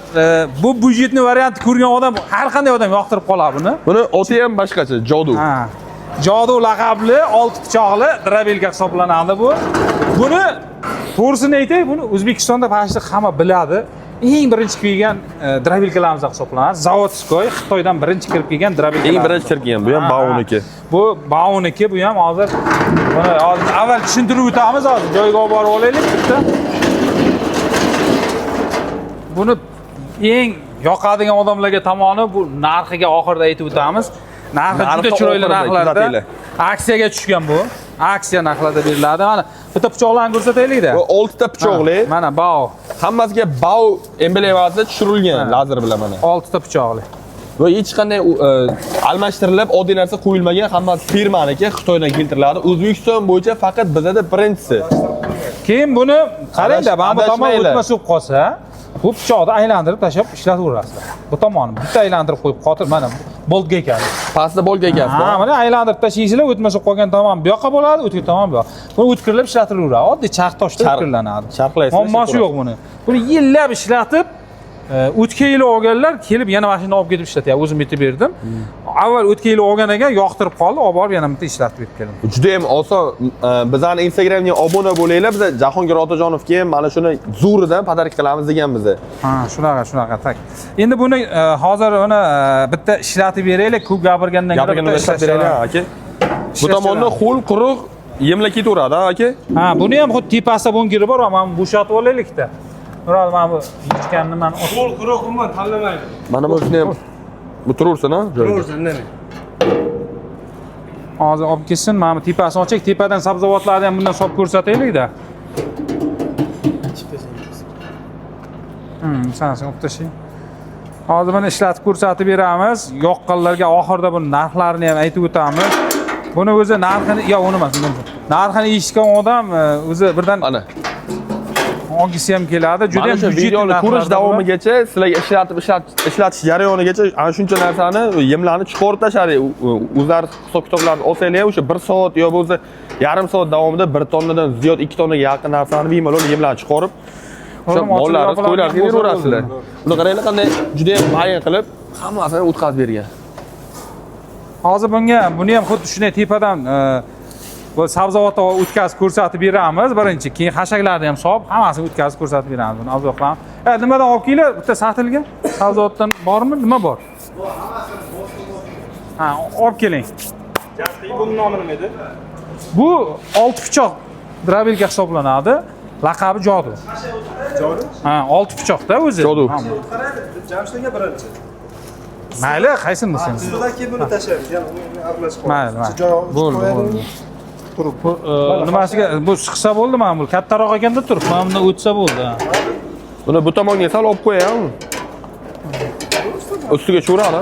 bu budjetli variantni ko'rgan odam har qanday odam yoqtirib qoladi buni. Buni oti ham boshqacha, jodu. Jodu laqabli 6 pichoqli Drabilka hisoblanadi bu. Buni to'g'risini aytay, buni O'zbekistonda faqat hamma biladi. Eng birinchi kelgan Drabilkalarimiz hisoblanadi. Zavodskoy Xitoydan birinchi kirib kelgan Drabilka. Eng birinchi kirgan, bu ham Bauniki. Bu Bauniki, bu ham hozir buni avval tushuntirib o'tamiz, hozir joyga olib borib olaylik bitta. Buni eng yoqadigan odamlarga tomoni bu narxiga oxirida aytib o'tamiz. Narxi juda chiroyli narxlarda. Aksiyaga tushgan bu. Aksiya narxlarda beriladi. Mana bitta pichoqlarni ko'rsataylik-da. Bu 6 ta pichoqli. Mana bao. Hammasiga bao emblemasi tushirilgan lazer bilan mana. 6 ta pichoqli. Bu hech qanday almashtirilib, oddiy narsa qo'yilmagan, hammasi firmaniki, Xitoydan keltiriladi. O'zbekiston bo'yicha faqat bizda birinchisi. Keyin buni qarangda, mana bu tomon adashmanglar. o'tma suv qolsa, bu pichoqni aylantirib tashab ishlataverasizlar. Bu tomonni bitta aylantirib qo'yib qotir, mana boltga ekan. Pastda bolga egasi. Ha, mana aylantirib tashlaysizlar, o'tmasa qolgan tomon bu yoqqa bo'ladi, o'tgan tomon bu yoqqa. Buni o'tkirilib ishlatilaveradi. Oddiy charx toshda o'tkiriladi. Charxlaysiz. Muammosi yo'q buni. Buni yillab ishlatib, o'tgan yili olganlar kelib yana mashina olib ketib ishlatyapti. O'zim yetib berdim. Avval o'tgan yili olgan ekan, yoqtirib qoldi, olib borib yana bitta ishlatib berib keldim. Juda ham oson. Bizning Instagramga obuna bo'linglar. Biz Jahongir Otajonovga ham mana shuni zo'ridan pодарок qilamiz deganmiz. Ha, shunaqa tak. Endi buni hozir uni bitta ishlatib beraylik, ko'p gapirgandan ko'ra ishlab beraylik, aka. Bu tomonda ho'l, quruq yemlar ketaveradi, aka. Ha, buni ham xuddi tepasida bunkeri bor, mana bo'shatib olaylik-da. Murod, mana bu ichganni mana Qo'l quruq umuman tanlamaydi. Mana bu shuni ham bu turaversin, ha? Turaversin, nima? hozir olib ketsin. Mana bu tepasini ochak, tepadan sabzavotlarni ham bundan solib ko'rsataylik-da. Sanasi olib tashlang. Hozir buni ishlatib ko'rsatib beramiz. Yoqqanlarga oxirida buni narxlarini ham aytib o'tamiz. Buni o'zi narxini, yo, uni emas, narxini eshitgan odam o'zi birdan Ana. olgisi ham keladi. Juda ham budjetli videoni ko'rish davomigacha sizlarga ishlatish jarayonigacha ana shuncha narsani, yemlarni chiqarib tashadi. O'zlari hisob-kitoblarni olsanglar ham o'sha 1 soat yo bo'lsa yarim soat davomida 1 tonnadan ziyod 2 tonnaga yaqin narsani bemalol yemlarni chiqarib o'sha mollarni qo'ylarga beraverasizlar. Buni qaranglar qanday juda ham mayin qilib hammasini o'tkazib bergan. Hozir buni ham xuddi shunday tepadan bu sabzavotni o'tkazib ko'rsatib beramiz. Birinchi, keyin hashaklarni ham solib, hammasini o'tkazib ko'rsatib beramiz. Buni avzoq qilamiz. Nimadan olib kelinglar? Bitta satilgan sabzavotdan bormi? Nima bor? Ha, olib keling. Buning nomi nima edi? Bu 6 pichoq Drabilka hisoblanadi. Laqabi Jodu. Jodu? Ha, 6 pichoqda o'zi. Jodu. Jamshidga birinchi. Mayli, qaysini desang. Sizdan keyin buni tashlaymiz, yana uni aralashib Mayli. Bo'ldi. Turib. Nimasiga bu chiqsa bo'ldi, mana bu kattaroq ekanda turib, mana bundan o'tsa bo'ldi. Buni bu tomonga sal olib qo'ying. Ustiga cho'radi.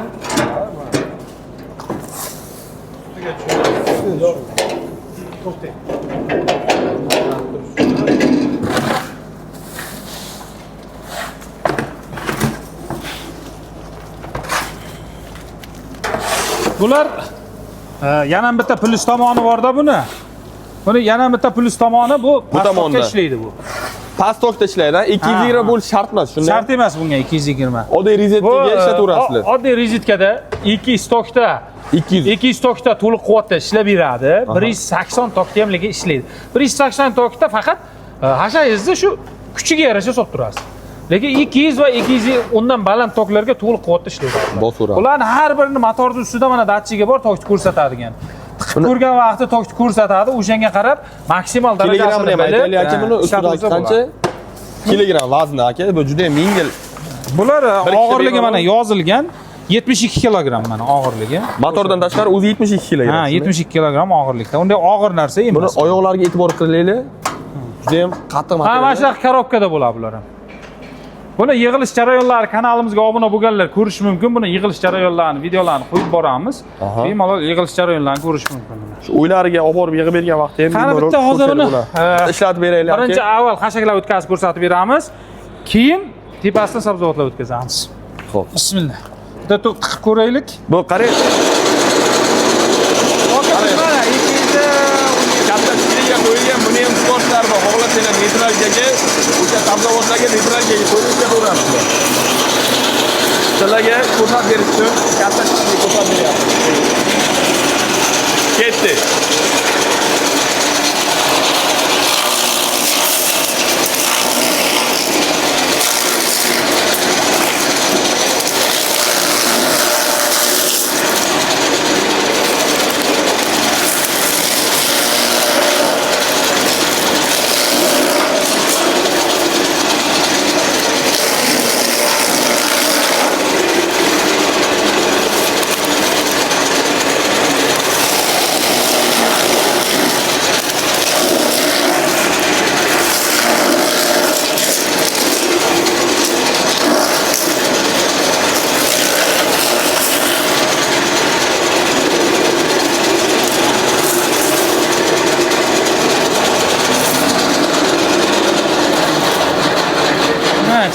Bular yana bitta plus tomoni bor-da buni. Buni yana bitta plus tomoni bu pastga ishlaydi bu. Pastokda ishlaydi, 220 bo'lish shart emas, shunday. Shart emas bunga 220. Oddiy rozetkaga ishlataverasizlar. Oddiy rozetkada 2 stokda 200 tokda to'liq quvvatda ishlab beradi. 180 tokda ham lekin ishlaydi. 180 tokda faqat hashangizni shu kuchiga yarasha solib turasiz. Lekin 200 va 210 dan baland toklarga to'liq quvvatda ishlaydi. Bosaveradi. Ularni har birini motorning ustida mana datchiga bor tokni ko'rsatadigan. Tiqib ko'rgan vaqtda tokni ko'rsatadi, o'shanga qarab maksimal darajasini Kilogramm ham aytaylik aka, buni ustidagi qancha? Kilogramm vazni aka, bu juda ham yengil. Bular og'irligi mana yozilgan 72 kilogramm mana og'irligi. Motordan tashqari o'zi 72 kilogramm. Ha, 72 kilogramm og'irlikda. Unday og'ir narsa Buni emas. oyoqlarga e'tibor qilaylik. Juda ham qattiq Ha, material. mana shunaqa korobkada bo'ladi bular ham. Buni yig'ilish jarayonlari kanalimizga obuna bo'lganlar ko'rish mumkin. Buni yig'ilish jarayonlarini, videolarini qo'yib boramiz. Bemalol yig'ilish jarayonlarini ko'rish mumkin. Shu uylariga olib borib yig'ib bergan vaqtda ham Qani bitta hozir buni ishlatib beraylik aka. birinchi avval xashaklar o'tkazib ko'rsatib beramiz. Keyin tepasidan sabzavotlar o'tkazamiz. Xo'p. Bismillah. Bitta tiqib ko'raylik. Bu qarang. Mana ikkinchi Katta stiliga qo'yilgan buni ham sportlar va xohlasanglar neytralkaga, o'sha sabzavotlarga neytralkaga qo'yib beramiz. Sizlarga ko'rsatib berish uchun katta stiliga ko'rsatib beryapmiz. Ketdi.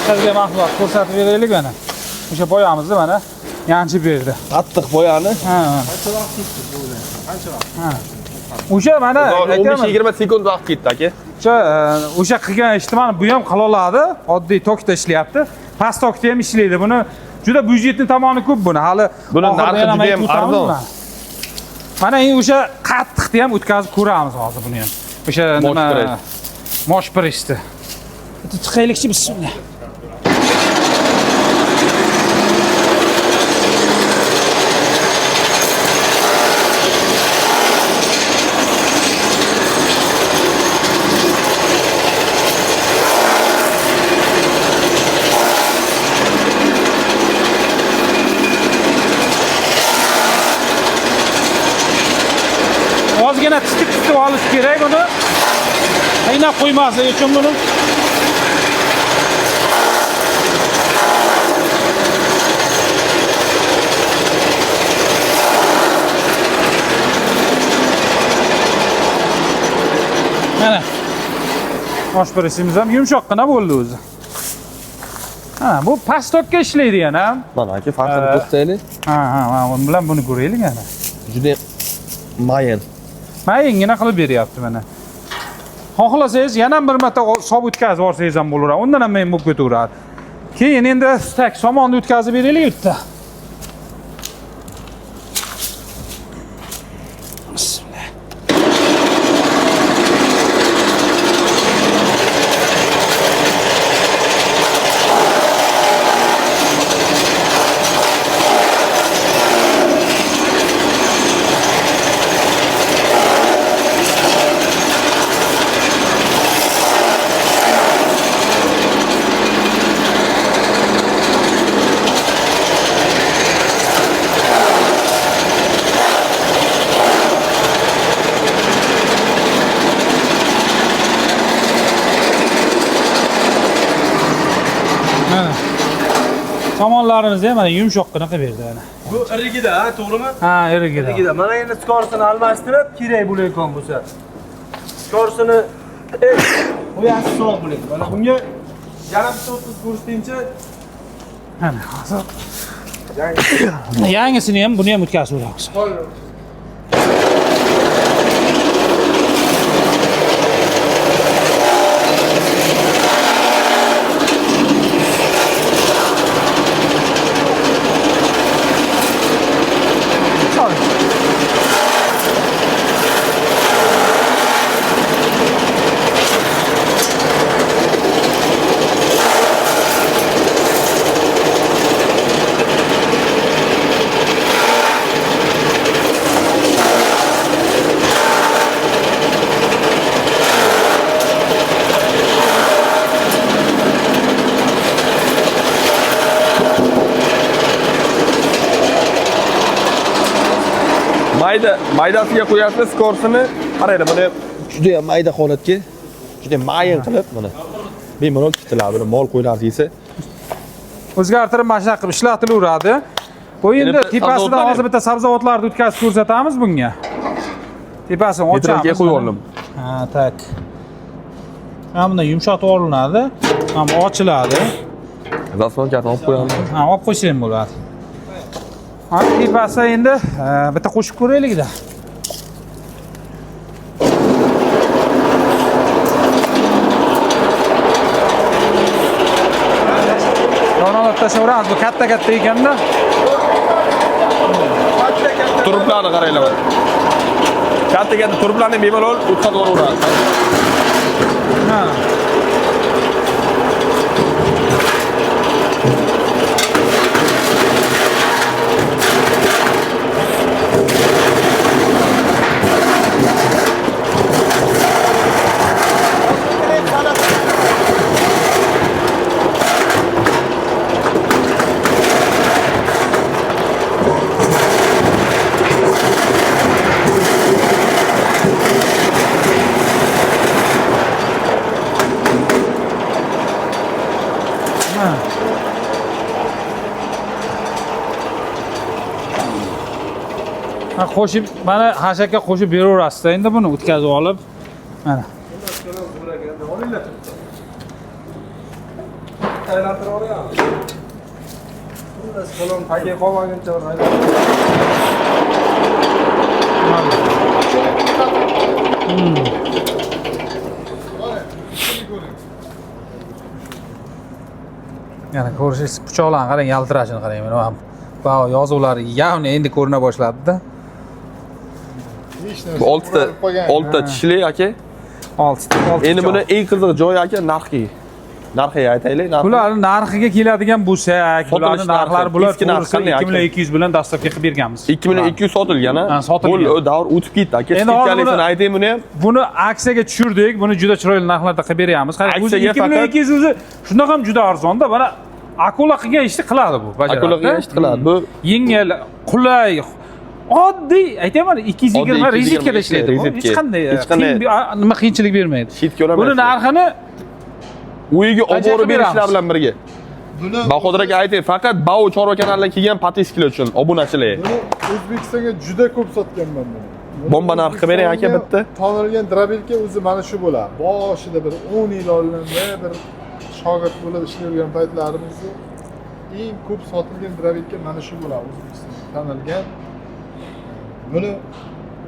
chiqarilgan mahsulot ko'rsatib beraylik mana. O'sha boyamizni mana yanchib berdi. Qattiq boyani. Ha. Qancha vaqt ketdi bu bilan? Qancha vaqt? Ha. O'sha mana 15-20 sekund vaqt ketdi aka. O'sha qilgan ishni mana bu ham qila oladi. Oddiy tokda ishlayapti. Past tokda ham ishlaydi. Buni juda byudjetli tomoni ko'p buni. Hali Buni narxi juda ham arzon. Mana endi o'sha qattiqni ham o'tkazib ko'ramiz hozir buni ham. O'sha nima? Mosh pressni. Bitta chiqaylikchi bismillah. Ozgina titik olish kerak buni. Qaynab qo'ymaslik uchun buni. Mana. Osh pressimiz ham yumshoqqina bo'ldi o'zi. Ha, bu pastokka ishlaydi yana. Mana aka farqini ko'rsataylik. Ha, buni bilan buni ko'raylik yana. Juda mayin. Mayingina qilib beryapti mana. Xohlasangiz yana bir marta sob o'tkazib olsangiz ham bo'laveradi. Undan ham men bo'lib ketaveradi. Keyin endi stak somonni o'tkazib beraylik bitta. Bismillah. Somonlarimizni ham mana yumshoqqina qilib berdi mana. Bu irigida, to'g'rimi? Ha, irigida. Irigida. Mana endi skorsini almashtirib, kerak bo'layotgan bo'lsa. Skorsini bu yaxshi sovuq bo'laydi. Mana bunga yana bitta 30 kurstinchi Mana hozir yangisini ham buni ham o'tkazib o'ramiz. maydasiga qo'yasiz, skorsini qaraydi, buni juda ham mayda holatga, juda mayin qilib buni bemalol tutiladi. Buni mol qo'ylarni yesa O'zgartirib mana shunaqa qilib ishlatilaveradi. Bu endi Endi tepasidan hozir bitta sabzavotlarni o'tkazib ko'rsatamiz bunga. Tepasini ochamiz. metroga qo'yib oldim. Ha, tak. Mana bunday yumshatib olinadi. Mana ochiladi. Zaslonkadan olib qo'yamiz. Ha, olib qo'ysa ham bo'ladi. Hozir tepasi endi bitta qo'shib ko'raylik-da. Yonalab tashlaveramiz. Bu katta ekanda. Turiblarni qaranglar. Katta turiblarni bemalol o'tkazib olaveradi. Ha. Qo'shib, mana hashakka qo'shib beraverasiz endi buni o'tkazib olib. Mana. Aylantirib olyapmiz. Xullas salom tagiga qolmaguncha Yana ko'rishingiz pichoqlarni qarang, yaltirashini qarang. Mana bu yozuvlari ya'ni endi ko'rina boshladi-da. Bu 6ta tishli aka. 6. Endi buni eng qiziq joyi aka narxiga aytaylik. Bularning narxiga keladigan bo'lsak, bularning narxlari bular eski narxi qanday aka? 2200 bilan dastavka qilib berganmiz. 2200 sotilgan Ha, sotilgan. Bu davr o'tib ketdi aka. Endi hozir Skidkalisini ayting buni ham. Buni aksiyaga tushirdik. Buni juda chiroyli narxlarda qilib beryapmiz. Qarang, o'zi Aksiyaga 2200 o'zi shundoq ham juda arzon-da. Mana akula qilgan ishni qiladi bu. bajaradi. Akula qilgan ishni qiladi. Bu yengil, qulay, oddiy, aytaman 220 rezitkada ishlaydi. Hech qanday nima qiyinchilik bermaydi. Shitga olamaysiz. Buni narxini uyiga olib borib beramiz. berishlar bilan birga. Buni Bahodir aka ayting, faqat Bao Chorva kanalidan kelgan patiskilar uchun obunachilar. buni O'zbekistonga juda ko'p sotganman buni. Bomba narxi qilib bering aka bitta. Tanilgan drabelka o'zi mana shu bo'ladi. Boshida bir 10 yil oldin bir shogird bo'lib ishlayotgan paytlarimizda eng ko'p sotilgan drabelka mana shu bo'ladi O'zbekistonda tanilgan. Buni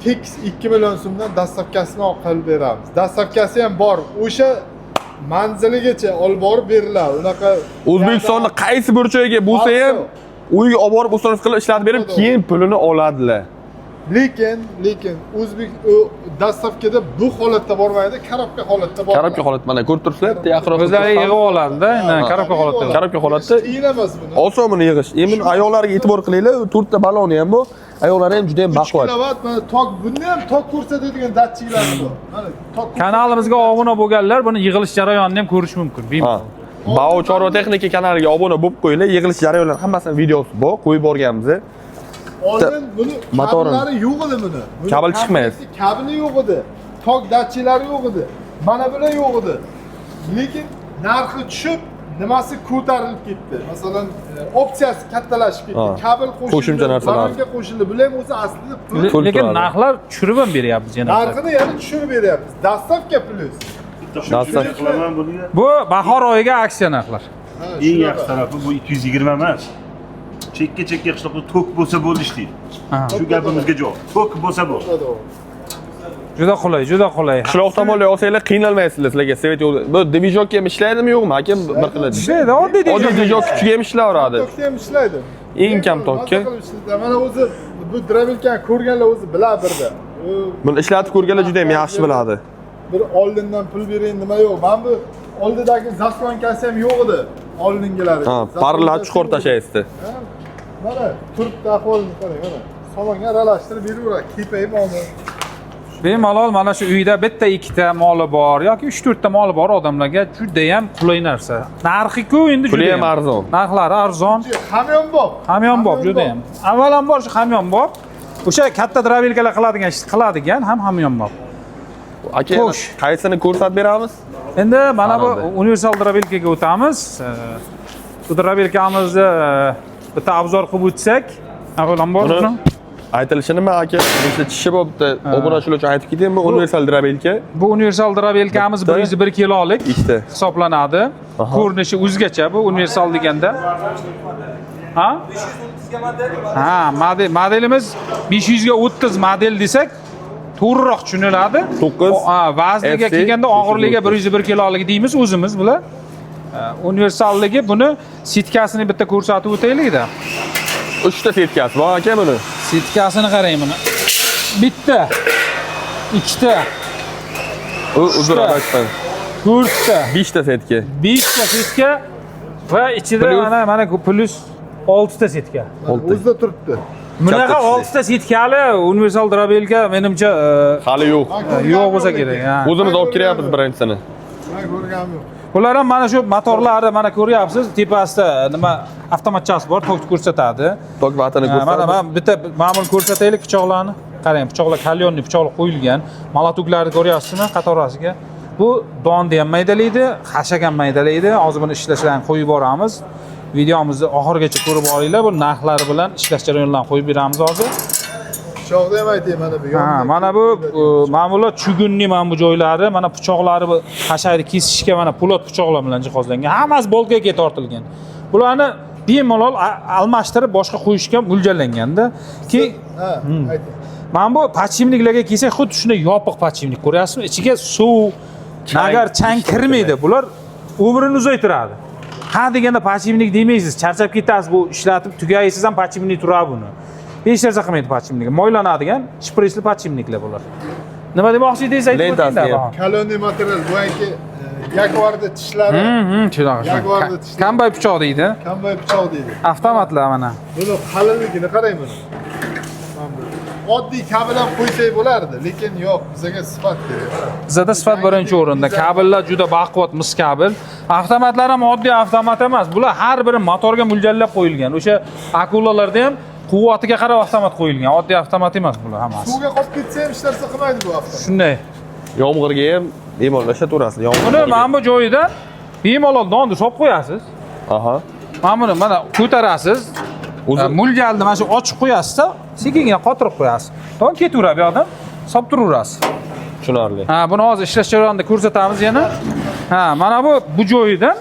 Tex 2 million so'mdan dastavkasini olib qilib beramiz. Dastavkasi ham bor. O'sha manziligacha olib borib beriladi. Unaqa O'zbekistonda qaysi burchagiga bo'lsa ham uyiga olib borib ustoz qilib ishlatib berib, keyin pulini oladilar. Lekin o'zbek dastavkada bu holatda bormaydi, karobka holatda boradi. Karobka holat mana ko'rib turibsizlar, yaqinroq o'zlari yig'ib oladi-da, karobka holatda. Karobka holatda qiyin emas buni. oson buni yig'ish. Endi ayollarga e'tibor qilinglar, 4 ta baloni ham bu. Ayollar ham juda ham 3 baquvvat. kilovat mana tok, bunda ham tok ko'rsatadigan datchiklar bor. Mana tok. Kanalimizga obuna bo'lganlar buni yig'ilish jarayonini ham ko'rish mumkin. Ha. Bao Chorva texnika kanaliga obuna bo'lib qo'yinglar. Yig'ilish jarayonlari hammasini videosi bor, qo'yib borganmiz. Oldin buni motorini. kablari yo'q edi buni. Kabel chiqmaydi. Kabeli yo'q edi. Tok datchiklari yo'q edi. Mana bular yo'q edi. Lekin narxi tushib, nimasi ko'tarilib ketdi. Masalan, opsiyasi kattalashib ketdi. Kabel qo'shildi. Qo'shimcha narsalar. Balonga qo'shildi. Bular ham o'zi aslida pul. Lekin narxlar tushirib ham beryapmiz yana. Narxini yana tushirib beryapmiz. Dastavka plyus. Dastavka qilaman buni. Bu bahor oyiga aksiya narxlar. Eng yaxshi tarafi bu 220 emas. Chekka qishloqda tok bo'lsa bo'ldi ishlaydi. Shu gapimizga javob. Tok bo'lsa bo'ldi. Juda qulay, juda qulay. Qishloq tomonlar olsanglar qiynalmaysizlar sizlarga. Svet yo'l. Bu dvijokka ham ishlaydimi yo'qmi? Aka bir qiladi. Ishlaydi, oddiy Dvijok kuchiga ham ishlayveradi. Tokda ham ishlaydi. Eng kam tokka. Mana o'zi bu drabelkani ko'rganlar o'zi biladi birda. Buni ishlatib ko'rganlar juda ham yaxshi biladi. Bir oldindan pul bering nima yo'q. Mana bu oldidagi zaslonkasi ham yo'q edi. Oldingilari. Ha, parlar chuqur tashlaysizda. Mana turibdi ahvolini qarang, mana. Salonga aralashtirib beraveradi. Kepayib oldi. Bemalol mana shu uyda bitta, ikkita moli bor yoki 3-4 ta moli bor odamlarga juda ham qulay narsa. Narxi-ku endi juda Puli ham arzon. Narxlari arzon. Hamyonbop. Hamyonbop juda ham. Avvalambor shu hamyonbop. O'sha katta drabilkalar qiladigan ham hamyonbop. Aka, Xo'sh. qaysini ko'rsatib beramiz? Endi mana bu Qanaqa? universal drabilkaga o'tamiz. Bu drabilkamizni bitta obzor qilib o'tsak, avvalambor Buni buni aytilishi nima aka? Nechta tishi bo'libdi? Obunachilar uchun aytib keting, bu universal drabelka. bu universal drabilkamiz Bitta. 101 kilolik Ikkita. hisoblanadi. Aha. Ko'rinishi o'zgacha bu universal deganda. Ha? Ha, modelimiz 500 ga 30 model desak, to'g'riroq tushuniladi. 9 Ha, vazniga FC kelganda og'irligiga 101 kilolik deymiz o'zimiz bular. Universalligi buni sitkasini bitta ko'rsatib o'taylik-da. 3 ta setkasi bor aka buni. Sitkasini qarang buni. Bitta, ikkita, Uzr Uchta. adashdim. 4ta, 5 ta setka. 5 ta sitka va ichida Plus. mana plus 6 ta sitka. O'zida turibdi. Bunaqa Katta 6 ta sitkali universal drabelka menimcha Hali yo'q. yo'q bo'lsa kerak. Ha. O'zimiz olib kiryapmiz birinchisini. Men ko'rganim yo'q. Bular ham mana shu motorlari mana ko'ryapsiz, tepasida nima avtomatchasi bor, tok ko'rsatadi. Tok vatini Mana ko'rsatib. mana bitta ma'mul ko'rsataylik pichoqlarni. Qarang, pichoqlar kalyonli pichoqlar qo'yilgan. Malatuklarni ko'ryapsizmi qatorasiga? Bu donni ham maydalaydi, xashak ham maydalaydi. Hozir buni ishlashlarni qo'yib boramiz. Videomizni oxirigacha ko'rib olinglar. Bu narxlari bilan ishlash jarayonlarini qo'yib beramiz hozir. Pichoqni ham aytayim mana bu. Ha, mana bu ma'mulot chugunni mana bu joylari, mana pichoqlari bu xashakni kesishga mana po'lat pichoqlar bilan jihozlangan. Hammasi bolkaga tortilgan. Bularni bemalol almashtirib boshqa qo'yishga mo'ljallanganda. Keyin Ha, ayting. mana bu podchimniklarga kelsak, xuddi shunday yopiq podchimnik ko'ryapsizmi? Ichiga suv, nagar, chang kirmaydi. Bular umrini uzaytiradi. Ha deganda podchimnik demaysiz, charchab ketasiz, bu ishlatib tugaysiz ham podchimnik turadi buni. Hech narsa qilmaydi podchimnik. Moylanadigan shpritsli podchimniklar bular. Nima demoqchi edingiz aytib Lentasi o'tinglar. ham. Kalonli material bo'yaki yakvarda tishlari, Shunaqa. Jaguarni tishlaydi. Kambay pichoq deydi. kambay pichoq deydi. Avtomatlar mana. Buni qalinligini qarang buni. Oddiy kabel ham qo'ysak bo'lardi, lekin yo'q, bizga sifat kerak. Bizda sifat birinchi o'rinda. Kabellar juda baquvvat mis kabel. Avtomatlar ham oddiy avtomat emas. Bular har biri motorga mo'ljallab qo'yilgan. O'sha akulalarda ham quvvatiga qarab avtomat qo'yilgan. Oddiy avtomat emas bular hammasi. Suvga qolib ketsa ham hech narsa qilmaydi bu avtomat. Shunday. Yomg'irga ham bemalol ishlataverasiz. Buni mana bu joyida bemalol donni solib qo'yasiz. Aha. Mana buni mana ko'tarasiz. Mo'ljalni mana shu ochib qo'yasiz-da, sekingina qotirib qo'yasiz. Don ketaveradi bu yoqdan, solib turaverasiz. Tushunarli. Ha, buni hozir ishlash jarayonida ko'rsatamiz yana. Ha, mana bu joyidan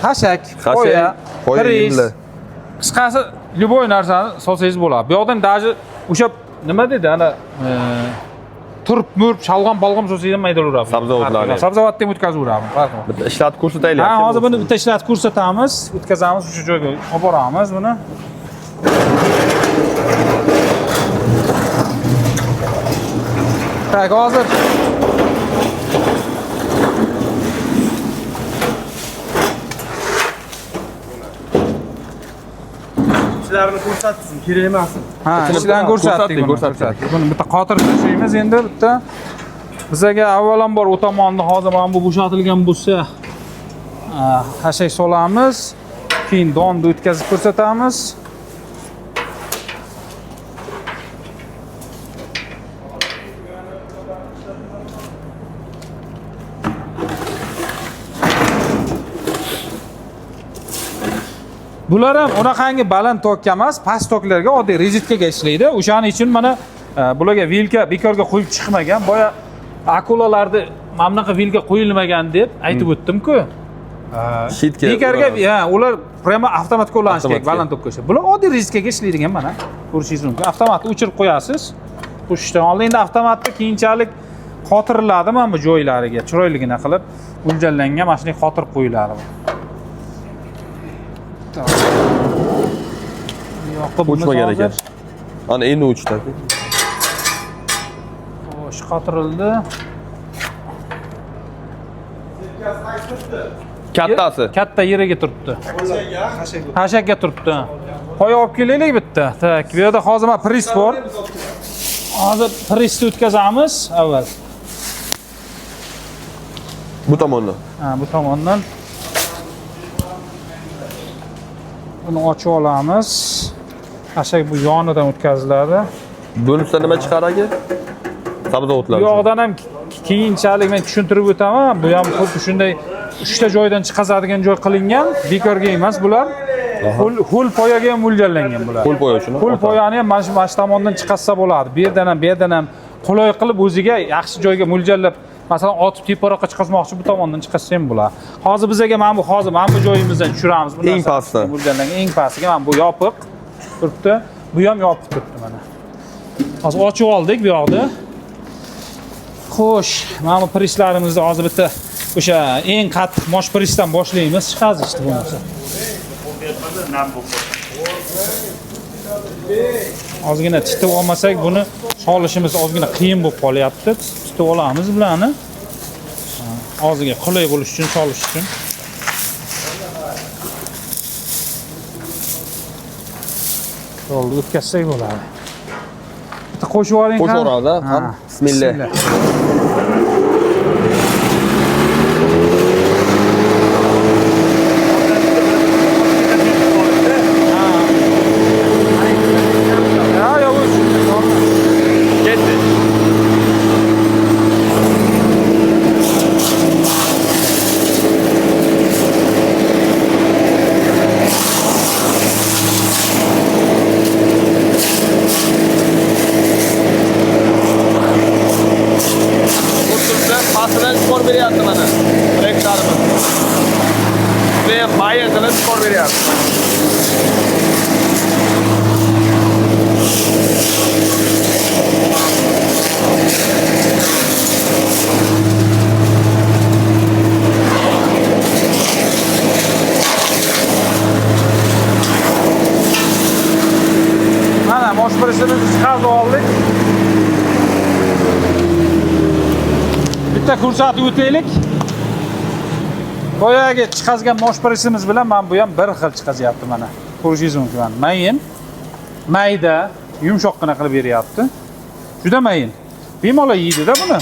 xashak, qo'ya, piris, qisqasi любой narsani solsangiz bo'ladi. Bu yoqdan даже o'sha nima dedi, ana turp, murp, shalg'om, balg'om solsangiz ham maydaveradi. Sabzavotlarni. Sabzavotni ham o'tkazaveradi. Farqi yo'q. Bitta ishlatib ko'rsataylik. Ha, hozir buni bitta ishlatib ko'rsatamiz, o'tkazamiz, o'sha joyga olib boramiz buni. Tak, hozir Ishlarini ko'rsatsin, kerak emas. ha, ishlarni ko'rsatdik. Buni bitta qotirib tashlaymiz endi bitta. Bizga avvalambor u tomonda hozir mana bu bo'shatilgan bo'lsa, xashak solamiz, keyin donni o'tkazib ko'rsatamiz. Bular ham unaqangi baland tokka emas, past toklarga oddiy rezitkaga ishlaydi. O'shaning uchun mana bularga vilka bekorga qo'yib chiqmagan. Boya akulalarni mana bunaqa vilka qo'yilmagan deb aytib o'tdim-ku. Shitga. Bekorga, ha, ular prema avtomat qo'llanish kerak, Avtomatga. baland tokka. Bular oddiy rezitkaga ishlaydigan mana. Ko'rishingiz mumkin. Avtomatni o'chirib qo'yasiz. Qo'shishdan oldin endi avtomatni keyinchalik qotiriladi mana bu joylariga, chiroyligina qilib mo'ljallangan mana shunday qotirib qo'yiladi. Uçmagan ekan. Ana endi uçdi. Xo'sh, qotirildi. Kattasi. Katta yeriga turibdi. Xashakga turibdi. Qo'yib olib kelaylik bitta. Tak, bu yerda hozir mana pris bor. Hozir prisni o'tkazamiz avval. Bu tomondan. Ha, bu tomondan. Buni ochib olamiz. Ashak bu yonidan o'tkaziladi. Bunisi nima chiqar aka? Sabzavotlar. Bu yoqdan ham keyinchalik men tushuntirib o'taman. Bu ham xuddi shunday 3 ta joydan chiqazadigan joy qilingan. Bekorga emas bular. Ho'l poyaga ham mo'ljallangan bular. Qo'l poya uchun. Ho'l poyani ham mana shu tomondan chiqarsa bo'ladi. Bu yerdan ham qulay qilib o'ziga yaxshi joyga mo'ljallab, masalan, otib teparoqqa chiqazmoqchi bu tomondan chiqarsa ham bo'ladi. Hozir bizga mana bu joyimizdan tushiramiz bu Eng pastda. mo'ljallangan eng pastiga mana bu yopiq turibdi. Bu ham yopib turibdi mana. Hozir ochib oldik bu yoqda. Xo'sh, mana bu prislarimizni hozir bitta o'sha eng qattiq mosh prisdan boshlaymiz. Chiqazishdi bo'lmasa. Ozgina titib olmasak buni solishimiz ozgina qiyin bo'lib qolyapti. Titib olamiz bularni. Og'ziga qulay bo'lish uchun, solish uchun. Yo'lni o'tkazsak bo'ladi. Bitta qo'shib oling. Qo'shib oladi. Bismillah. Pastidan skor beryapti mana. Reklarimiz. Ve mayin qilib skor beryapti. Mana mosh prisimizni chiqarib oldik. Bitta ko'rsatib o'taylik. Boyagi chiqazgan mosh prisimiz bilan mana bu ham bir xil chiqazyapti mana. Ko'rishingiz mumkin mana. Mayin, mayda, yumshoqqina qilib beryapti. Juda mayin. Bemalol yeydi-da buni.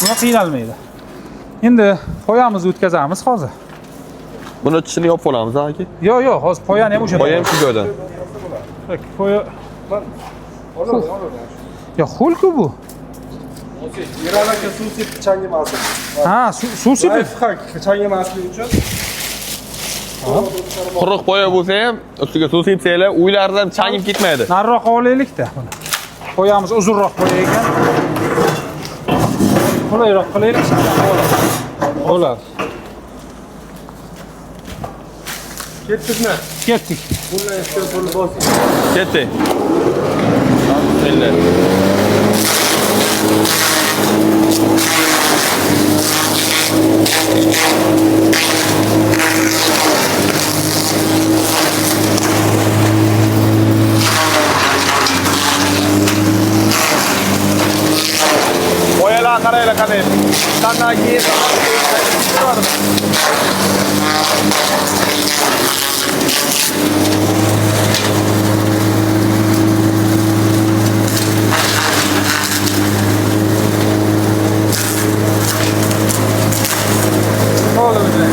Buni qiynalmaydi. Endi poyamizni o'tkazamiz hozir. Buni tishini yopib olamiz aka. Yo'q, hozir poyani ham o'sha. Poya ham shu joydan. Poya. Ya xulku bu. Yeralaka suv sepib changimasin. Ha, suv sepib. Lifhack changimasligi uchun. Quruq poya bo'lsa ham ustiga suv sepsanglar, uylardan changib ketmaydi. Nariroq olaylik-da buni. Poyamiz uzunroq poya ekan. Qulayroq qilaylik. Bo'ladi. Ketdikmi? Ketdik. Bundan ishga qo'l bosing. Ketdi. Bismillah. Poyalar qaraylar qanday. Qanday keyin Oldu bize.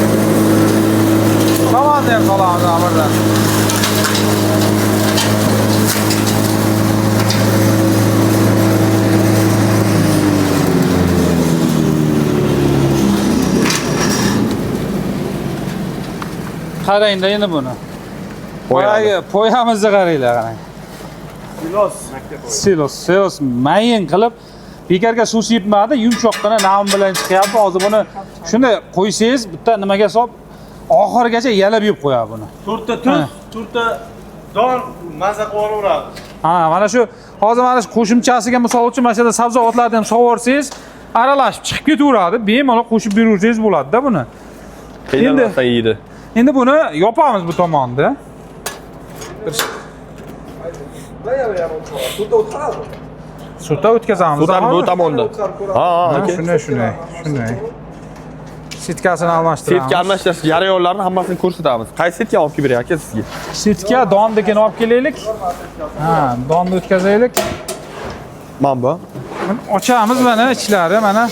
Tamam der kalanı amırdan. Qarayın da yine bunu. Poyamızı qaraylar qarang. Silos mayin qilib bekarga suv sepmadi, yumshoqqina nam bilan chiqyapti. Hozir buni shunday qo'ysangiz, bitta nimaga solib oxirigacha yalab yeb qo'yadi buni. To'rtta tuz, to'rtta don maza qilib olaveradi. Ha, mana shu hozir mana shu qo'shimchasiga misol uchun mana shunda sabzavotlarni ham sog'orsangiz, aralashib chiqib ketaveradi. Bemalol qo'shib beraversangiz bo'ladi-da buni. qiynalmasdan yeydi. Endi buni yopamiz bu tomonda. Suvda o'tkazamiz. Suvdan bu tomonda. Ha, aka. Shunday. Sitkasini almashtiramiz. Setka almashtirish jarayonlarini hammasini ko'rsatamiz. Qaysi setka olib kelib beraylik aka sizga? Sitka dondikini olib kelaylik. Ha, donni o'tkazaylik. Mana bu. Ochamiz mana ichlari mana.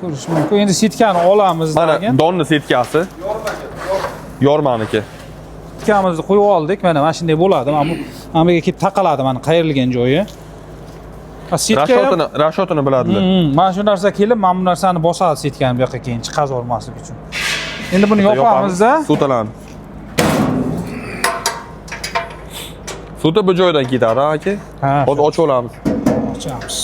Ko'rish mumkin. Endi sitkani olamiz Mana degan. donni setkasi. Yormaniki. sitkamizni qo'yib oldik. Mana shunday bo'ladi. Mana bu yerga kelib taqaladi mana qayrilgan joyi. Sitka Rashotini biladilar. Mana shu narsa kelib, mana bu narsani bosadi sitkani bu yoqqa keyin chiqazormaslik uchun. Endi buni yopamiz-da. Sutalan. Suti bu joydan ketadi, aka. Hozir ochib olamiz. Ochamiz.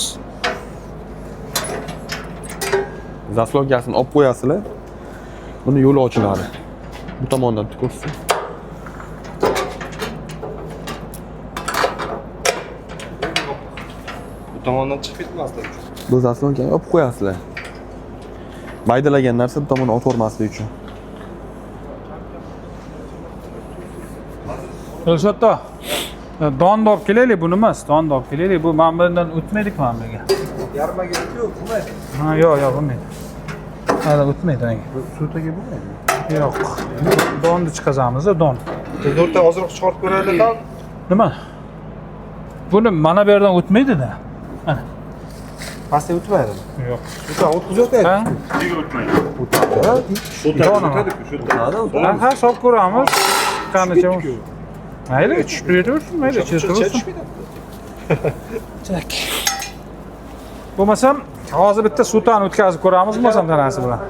Zaslonkasini olib qo'yasizlar. Buni yo'li ochiladi. Bu tomondan tukursin. Bu tomondan chiqib ketmasdi. Bu zaslonkani olib qo'yasizlar. Maydalagan narsa bu tomondan o'tvormaslik uchun. Elshotda. Donni olib kelaylik, buni emas, donni olib kelaylik. Bu men bundan o'tmaydik mana bu yerga. Yarmaga yo'q, bo'lmaydi. Ha, yo'q, bo'lmaydi. Hali o'tmaydi menga. Sutaga bo'lmaydi. Yo'q. Donni chiqazamiz-da, don. To'rtta ozroq chiqarib ko'raylik ham. Nima? Buni mana bu yerdan o'tmaydi-da. Mana. Pastga o'tmaydi. Yo'q. Suta o'tkazyapti. Ha? Nega o'tmaydi? O'tadi. Ha, solib ko'ramiz. Qanicha. Mayli, tushib ketaversin, mayli, chiqaversin. Tak. Bo'lmasam, hozir bitta sutani o'tkazib ko'ramiz, bo'lmasam tanasi bilan.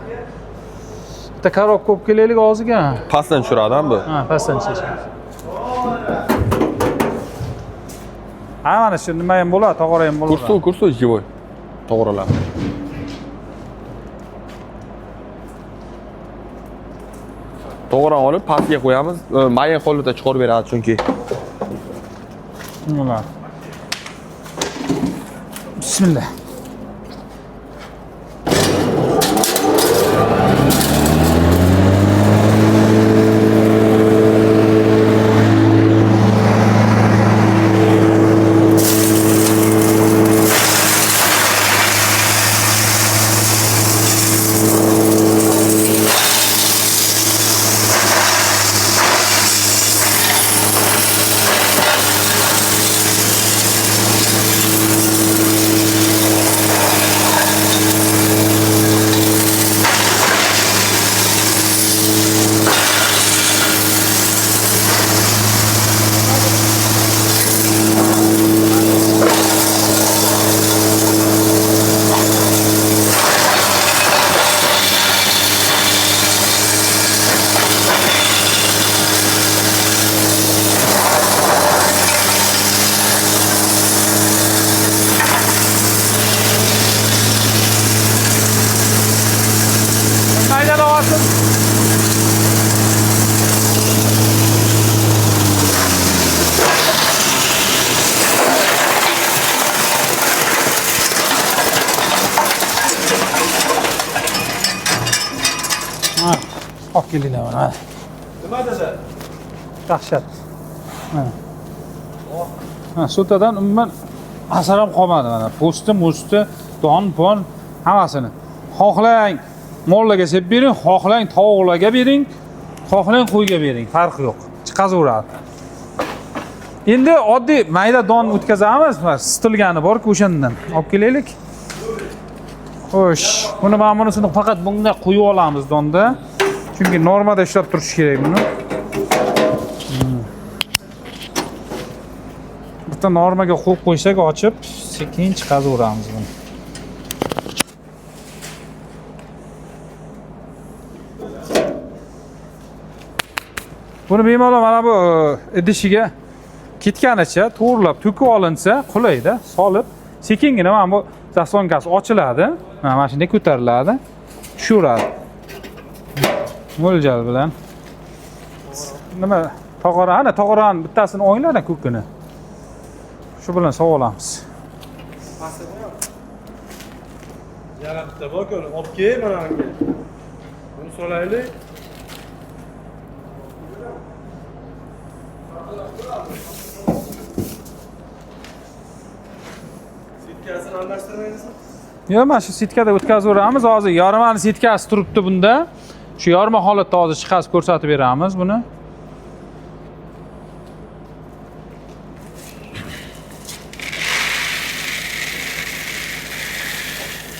Bitta korobka olib kelaylik og'ziga. Pastdan tushiradi-ham bu. Ha, pastdan tushiramiz. Ha, mana shu nima ham bo'ladi, tog'ora ham bo'ladi. Kursu jivoy. To'g'riladi. To'g'ri olib pastga qo'yamiz. Mayin holida chiqarib beradi chunki. Nima? Bismillah. Olib kelinglar mana. Nima desa? Dahshat. Mana. Ha, sutadan umuman asar ham qolmadi mana. Po'sti, don, hammasini. Xohlang mollarga sepib bering, xohlang tovuqlarga bering, xohlang qo'yga bering, farqi yo'q. Chiqazaveradi. Endi oddiy mayda don o'tkazamiz, sitilgani bor-ku o'shandan. Olib kelaylik. Xo'sh, buni mana bunisini faqat bunga qo'yib olamiz donda. Chunki normada ishlab turish kerak buni. Bitta normaga qo'yib qo'ysak, ochib, sekin chiqazaveramiz buni. Buni bemalol mana bu idishiga ketganicha to'g'rilab to'kib olinsa, qulayda solib, sekingina mana bu zaslonkasi ochiladi. Mana shunday ko'tariladi. Tushiradi. Mo'ljal bilan. Nima tog'orani bittasini o'nglar ko'kini. Shu bilan sog'olamiz. Yana bitta bor-ku, olib kel mana bunga. Buni solaylik. Sitkasini almashtirmaysizmi? Yo'q, mana shu sitkada o'tkazaveramiz. Hozir yormani sitkasi turibdi bunda. Shu yorma holatda hozir chiqazib ko'rsatib beramiz buni.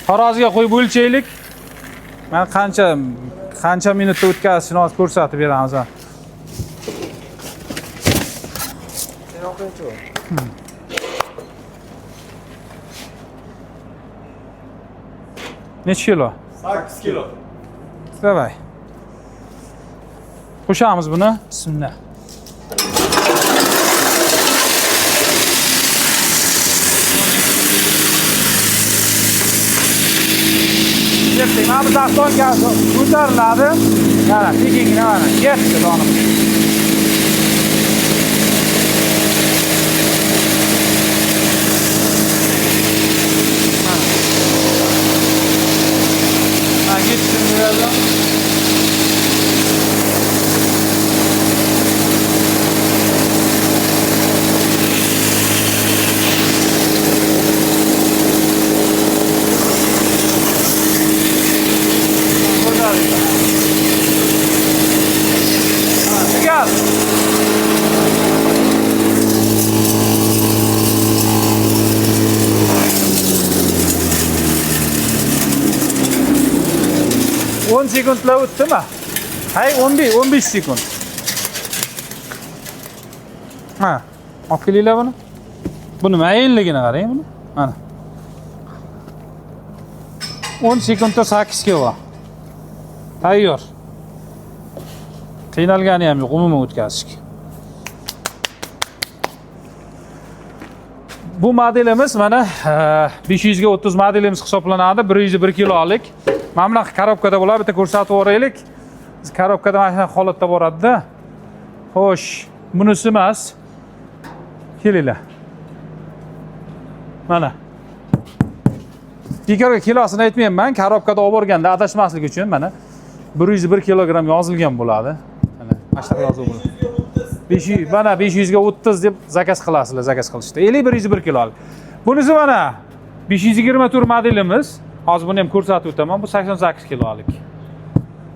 Taroziga qo'yib o'lchaylik. Mana qancha minutda o'tkazishini hozir ko'rsatib beramiz. Necha kilo? 8 kilo. Davay. Qo'shamiz buni. Bismillah. Yetdi. Mana bu daston gazi ko'tariladi. Mana tekingina mana. Yetdi donim. Ha, gitsin birazdan. Gel. On sekundlar o'tdimi? Hay, 15 sekund. Ha, olib kelinglar buni. Buni mayinligini qarang buni. Mana. 10 sekundda 8 kilo. Tayyor. Qiynalgani ham yo'q, umuman o'tkazishga. Bu modelimiz mana 500 ga 30 modelimiz hisoblanadi. 101 kilolik. Mana bunaqa korobkada bo'ladi, bitta ko'rsatib o'raylik. Biz korobkada mana shunday holatda boradi-da. Xo'sh, bunisi emas. Kelinglar. Mana. Bekorga kilosini aytmayman, korobkada olib borganda adashmaslik uchun mana 101 kilogramm yozilgan bo'ladi. Mana shunaqa yozib bo'ladi. 500 mana 500 ga 30 deb zakaz qilasizlar, zakaz qilishda. 101 kilolik. Bunisi mana 524 modelimiz. Hozir buni ham ko'rsatib o'taman. Bu 88 kilolik.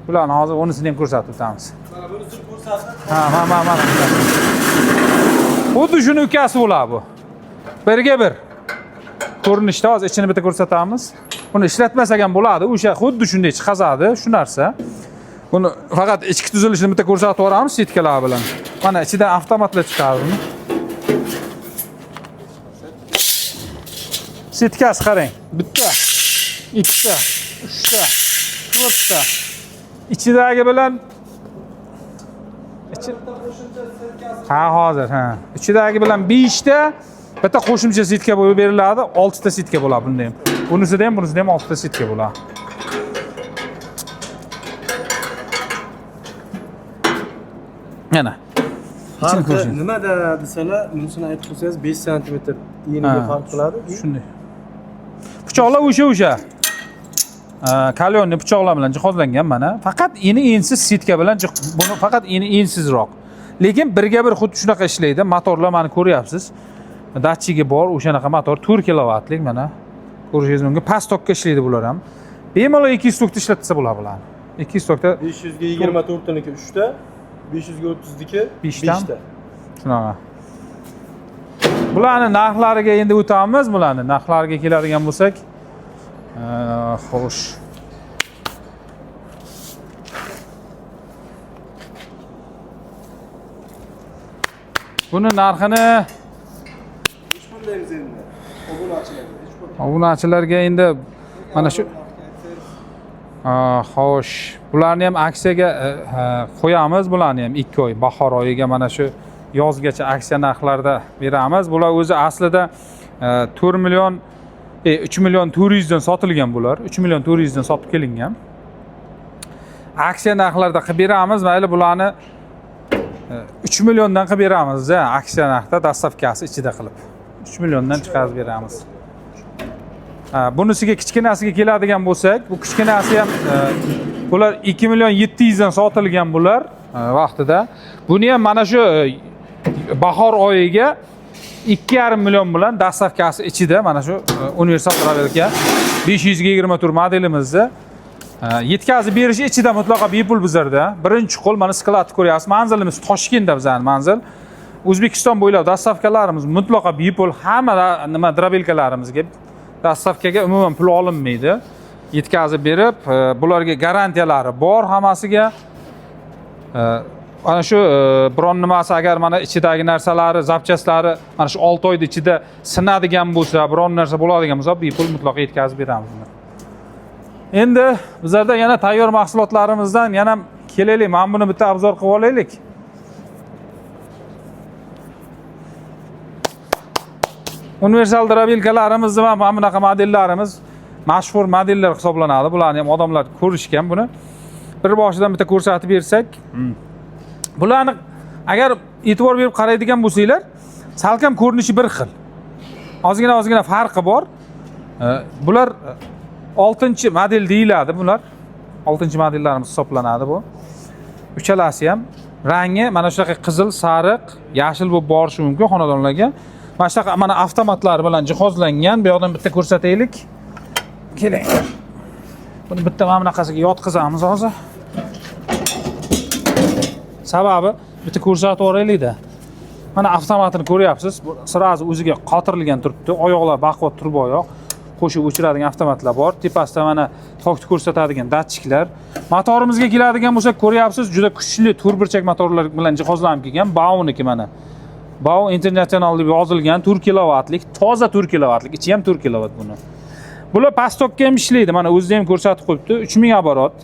Bularni hozir unisini ham ko'rsatib o'tamiz. Mana bunisini ko'rsatib. Ha, mana. Xuddi shuni ukasi bo'ladi bu. Birga bir. Ko'rinishda hozir ichini bitta ko'rsatamiz. Buni ishlatmasak ham bo'ladi. O'sha xuddi shunday chiqazadi, shu narsa. Buni faqat ichki tuzilishini bitta ko'rsatib o'ramiz sitkalar bilan. Mana ichidan avtomatlar chiqadi buni. Sitkasi qarang. Bitta, ikkita, uchta, to'rtta. Ichidagi bilan ha, hozir, ha. Ichidagi bilan 5 ta bitta qo'shimcha sitka bo'lib beriladi, 6 ta sitka bo'ladi bunda ham. Bunisida ham 6 ta sitka bo'ladi. Mana. Farqi nimada desalar, bunisini aytib qo'ysangiz 5 sm eniga farq qiladi. Shunday. Pichoqlar o'sha. Kalyonni pichoqlar bilan jihozlangan mana. Faqat ensiz sitka bilan buni faqat ensizroq. Lekin birga bir xuddi shunaqa ishlaydi. Motorlar mana ko'ryapsiz. Datchigi bor, o'shanaqa motor 4 kilovatlik mana. Ko'rishingiz mumkin. Past tokka ishlaydi bular ham. Bemalol 200 tokka ishlatsa bo'ladi bularni. 200 tokka 500 ga 24 niki 3 ta, 500 ga 30 niki 5 ta. Shunaqa. Bularning narxlariga endi o'tamiz. Bularning narxlariga keladigan bo'lsak, xo'sh. Buni narxini obunachilarga endi mana shu xo'sh, bularni ham aksiyaga qo'yamiz, bularni ham 2 oy bahor oyiga mana shu yozgacha aksiya narxlarida beramiz. Bular o'zi aslida 4 million 3 million 400 dan sotilgan bular. 3 million 400 dan sotib kelingan. Aksiya narxlarida qilib beramiz, mayli bularni 3 milliondan qilib beramiz, aksiya narxda dastavkasi ichida qilib. 3 milliondan chiqarib beramiz. Bunisiga kichkinasiga keladigan bo'lsak, bu kichkinasi ham bular 2 million 700 dan sotilgan bular vaqtida. Buni ham mana shu bahor oyiga 2,5 million bilan dastavkasi ichida mana shu universal travelga 524 modelimizda yetkazib berish ichida mutlaqo bepul bizlarda. Birinchi qo'l mana skladni ko'ryapsiz. Manzilimiz Toshkentda bizning manzil. O'zbekiston bo'ylab dastavkalarimiz mutlaqo bepul. Hamma nima drabelkalarimizga dastavkaga umuman pul olinmaydi. Yetkazib berib, bularga garantiyalari bor hammasiga. Mana shu biron nimasi agar mana ichidagi narsalari, zapchastlari mana shu 6 oyda ichida sinadigan bo'lsa, biron narsa bo'ladigan bo'lsa, bepul mutlaqo yetkazib beramiz. Endi bizlarda yana tayyor mahsulotlarimizdan yana kelaylik. Mana buni bitta obzor qilib olaylik. Universal drabilkalarimiz va mana bunaqa modellarimiz mashhur modellar hisoblanadi. Bularni ham odamlar ko'rishgan buni. Bir boshidan bitta ko'rsatib bersak, bularni agar e'tibor berib qaraydigan bo'lsanglar, salkam ko'rinishi bir xil. Ozgina farqi bor. Bular 6-model deyiladi bular. 6-modellarimiz hisoblanadi bu. Uchalasi ham rangi mana shunaqa qizil, sariq, yashil bo'lib borishi mumkin xonadonlarga. Mana shunaqa mana avtomatlar bilan jihozlangan. Bu yoqdan bitta ko'rsataylik. Keling. Buni bitta mana bunaqasiga yotqizamiz hozir. Sababi bitta ko'rsatib o'raylik-da. Mana avtomatini ko'ryapsiz. Bu sirazi o'ziga qotirilgan turibdi. Oyoqlar baquvvat turib oyoq. Qo'shib o'chiradigan avtomatlar bor. Tepasida mana tokni ko'rsatadigan datchiklar. Motorimizga keladigan bo'lsak, ko'ryapsiz, juda kuchli to'rtburchak motorlar bilan jihozlanib kelgan. Bow'niki mana. Bow International deb yozilgan 4 kilovatlik, toza 4 kilovatlik, ichi ham 4 kilovat buni. Bular pastokka ham ishlaydi. Mana o'zida ham ko'rsatib qo'yibdi. 3000 oborot.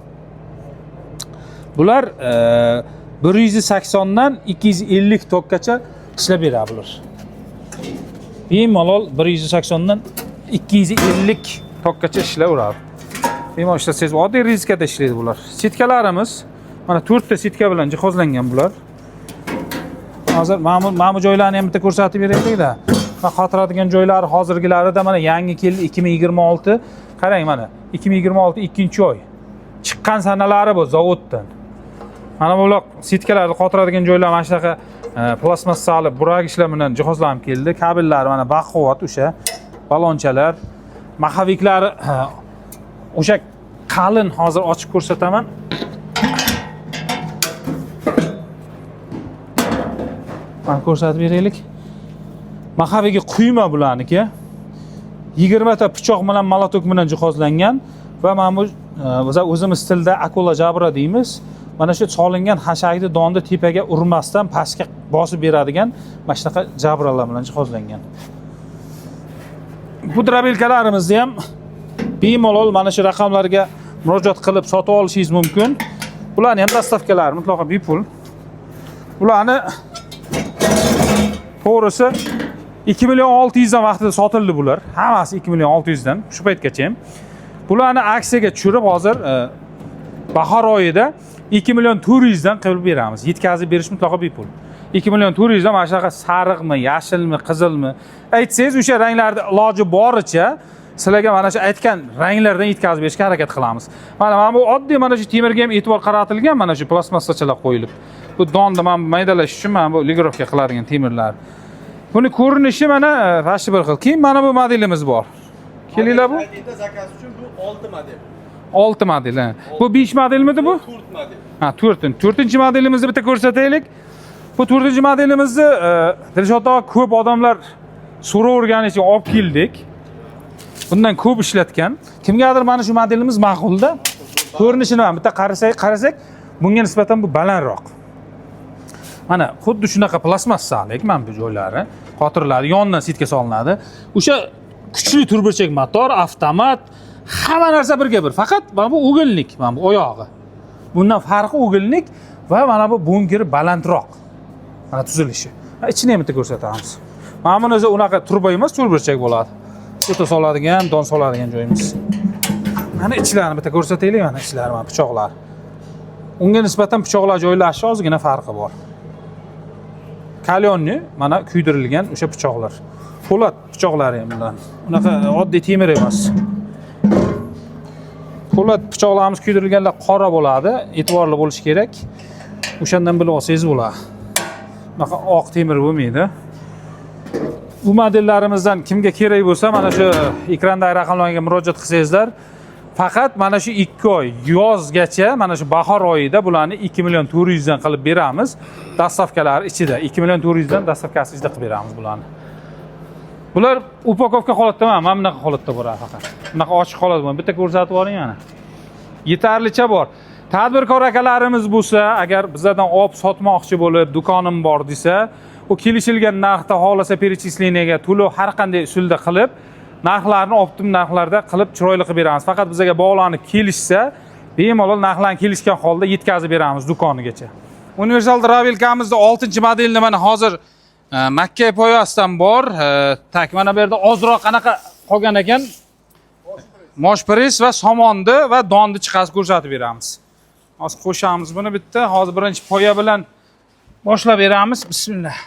Bular 180 dan 250 tokkacha ishlab beradi bular. Bemalol 180 dan 250 tokkacha ishlaveradi. Bemalol ishlasangiz oddiy rizkada ishlaydi bular. Sitkalarimiz mana 4 ta sitka bilan jihozlangan bular. Hozir mana bu joylarni ham bitta ko'rsatib beraylik-da. Va qotiradigan joylari hozirgilarida mana yangi keldi 2026. Qarang mana 2026 2-oy. Chiqqan sanalari bu zavoddan. Mana bular sitkalarni qotiradigan joylar mana shunaqa plastmassali burak ishlar bilan jihozlanib keldi. Kabellari mana baquvvat o'sha balonchalar, mahaviklari o'sha qalin hozir ochib ko'rsataman. Mana ko'rsatib beraylik. Mahaviga quyma bularniki. 20 ta pichoq bilan molotok bilan jihozlangan va mana bu biz o'zimiz tilda akula jabra deymiz. Mana shu solingan hashakni donni tepaga urmasdan pastga bosib beradigan mana shunaqa jabralar bilan jihozlangan. Bu drabelkalarimizni ham bemalol mana shu raqamlarga murojaat qilib sotib olishingiz mumkin. Bularni ham dastavkalari mutlaqo bepul. Bularni to'g'risi 2.600.000 dan vaqtida sotildi bular. Hammasi 2.600.000 dan shu paytgacha ham. Bularni aksiyaga tushirib hozir bahor oyida 2.400.000 dan qilib beramiz. Yetkazib berish mutlaqo bepul. 2.400.000 dan mana shunaqa sariqmi, yashilmi, qizilmi aytsangiz o'sha ranglarda iloji boricha sizlarga mana shu aytgan ranglardan yetkazib berishga harakat qilamiz. Mana bu oddiy mana shu temirga ham e'tibor qaratilgan, mana shu plastmassachalar qo'yilib. Bu donni mana maydalash uchun mana bu ligirovka qiladigan temirlar. Buni ko'rinishi mana fashi bir xil. Keyin mana bu modelimiz bor. Kelinglar bu. Zakaz uchun bu 6 model. 6 model. Bu 5 modelmidi bu? 4 model. Ha, 4-modelimizni bitta ko'rsataylik. Bu 4-modelimizni Dilshod aka ko'p odamlar so'ravergani uchun olib keldik. Bundan ko'p ishlatgan. Kimgadir mana shu modelimiz ma'qulda. Ko'rinishini ham bitta qarasak, bunga nisbatan bu balandroq. Mana xuddi shunaqa plastmassalik mana bu joylari qotiriladi, yondan sitka solinadi. O'sha kuchli turburchak motor, avtomat, hamma narsa birga bir. Faqat mana bu o'g'illik, mana bu oyog'i. Bundan farqi o'g'illik va mana bu bunkiri balandroq. Mana tuzilishi. Ichini ham bitta ko'rsatamiz. Mana buni o'zi unaqa turba emas, turburchak bo'ladi. O'ta soladigan, don soladigan joyimiz. Mana ichlarini bitta ko'rsataylik, mana ichlari, mana pichoqlar. Unga nisbatan pichoqlar joylashishi ozgina farqi bor. Kalyonni mana kuydirilgan o'sha pichoqlar. Po'lat pichoqlari ham bundan. Unaqa oddiy temir emas. Po'lat pichoqlarimiz kuydirilganlar qora bo'ladi, e'tiborli bo'lish kerak. O'shandan bilib olsangiz bo'ladi. Bunaqa oq temir bo'lmaydi. Bu modellarimizdan kimga kerak bo'lsa, mana shu ekrandagi raqamlarga murojaat qilsangizlar, faqat mana shu 2 oy yozgacha, mana shu bahor oyida bularni 2.400.000 dan qilib beramiz. Dastavkalar ichida 2.400.000 dan dastavkasi ichida qilib beramiz bularni. Bular upakovka holatda emas, mana bunaqa holatda bo'ladi faqat. Bunaqa ochiq holat bo'lmaydi. Bitta ko'rsatib oling mana. Yetarlicha bor. tadbirkor akalarimiz bo'lsa, agar bizlardan olib sotmoqchi bo'lib, do'konim bor desa, u kelishilgan narxda xohlasa перечислениyaga to'lov har qanday usulda qilib, narxlarni optim narxlarda qilib chiroyli qilib beramiz. Faqat bizga bog'lanib kelishsa, bemalol narxlarni kelishgan holda yetkazib beramiz do'konigacha. Universal Drabilkamizda 6-modelni mana hozir Makka poyasidan bor. Tak, mana bu yerda ozroq qanaqa qolgan ekan? Moshpres va somonni va donni chiqazib ko'rsatib beramiz. Hozir qo'shamiz buni bitta. Hozir birinchi poya bilan boshlab beramiz. Bismillah.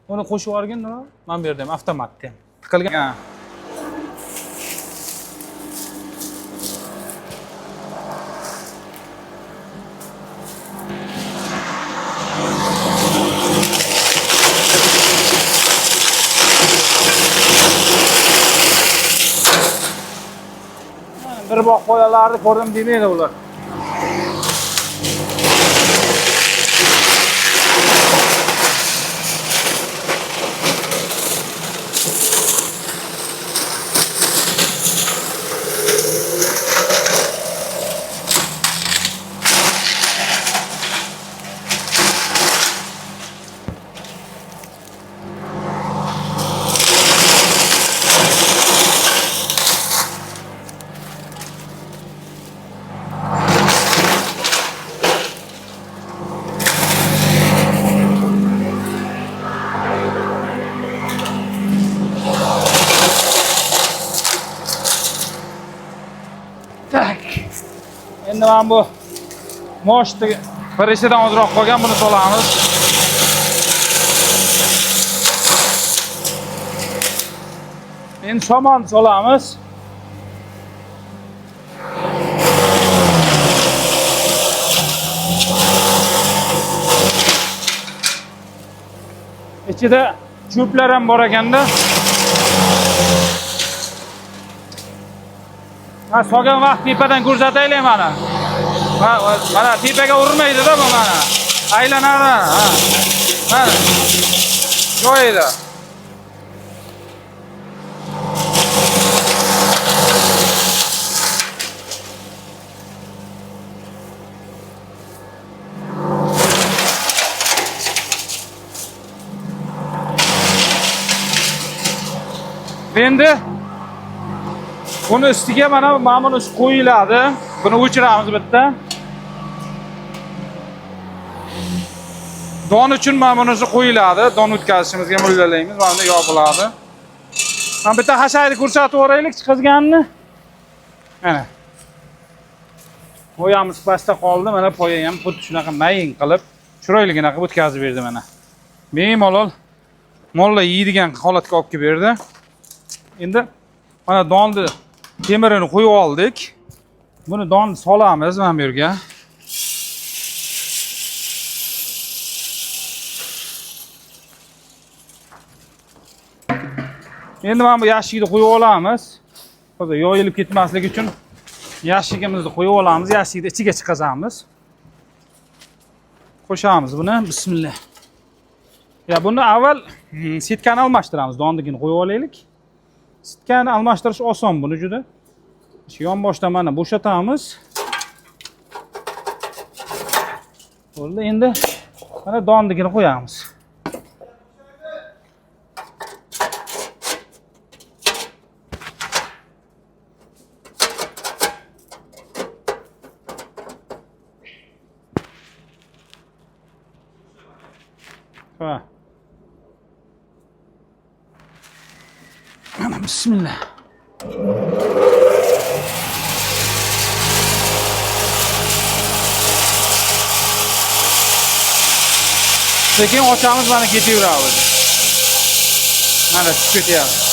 Buni qo'shib yuborgin nima? Men bu yerda ham avtomatda ham. Tiqilgan. Bir bok poyalarni ko'rdim demaydi ular. Endi men bu moshni birishidan ozroq qolgan, buni solamiz. Endi somon solamiz. Ichida cho'plar ham bor ekanda. Ha, solgan vaqt tepadan ko'rsataylik mana. Mana tepaga urmaydi-da bu mana. Aylanadi. Ha. Mana. Joyida. Endi buni ustiga mana bunisi qo'yiladi. Buni o'chiramiz bitta. Don uchun mana bunisi qo'yiladi. Don o'tkazishimizga mo'ljallaymiz. Mana bunda yopiladi. Mana bitta hashayni ko'rsatib o'raylik chiqizganini. Mana. Poyamiz pastda qoldi. Mana poya ham xuddi shunaqa mayin qilib, chiroyligina qilib o'tkazib berdi mana. Bemalol mollar yeydigan holatga olib kelib berdi. Endi mana donni temirini qo'yib oldik. Buni donni solamiz mana bu yerga. Endi mana bu yashikni qo'yib olamiz. Hozir yoyilib ketmasligi uchun yashigimizni qo'yib olamiz. Yashikni ichiga chiqazamiz. Qo'shamiz buni. Bismillah. Ya buni avval setkani almashtiramiz. Donnikini qo'yib olaylik. Sitkani almashtirish oson buni juda. Shu yonboshdan mana bo'shatamiz. Bo'ldi, endi mana donnikini qo'yamiz. Ha. Ana bismillah. Sekin ochamiz, mana ketaveradi. Mana tushib ketyapti.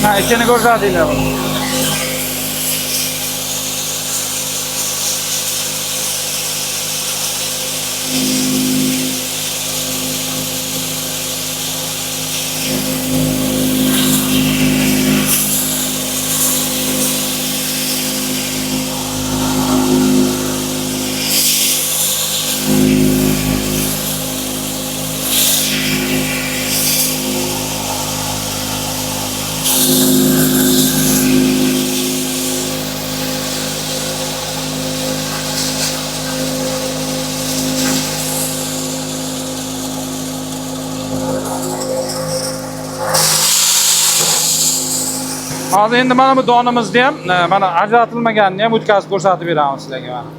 Ha, ikkini ko'rsatinglar. Hozir endi mana bu donimizni ham, mana ajratilmaganini ham o'tkazib ko'rsatib beramiz sizlarga mana.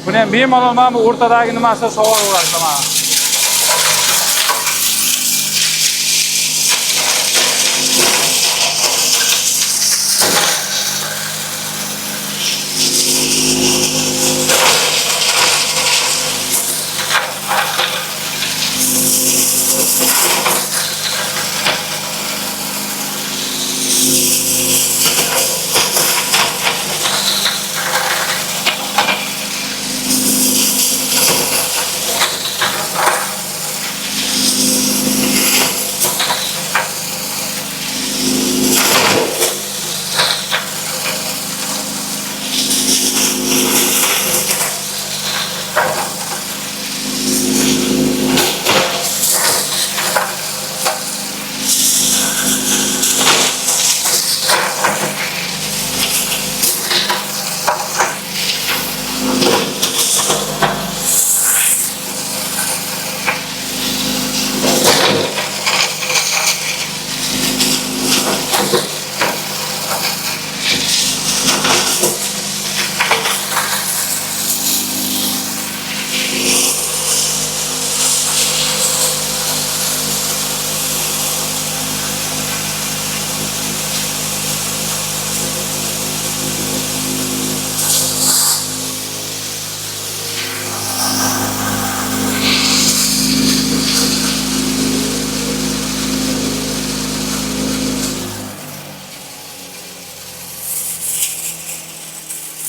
Buni ham bemalol mana bu o'rtadagi nimasini sovoraverasiz mana.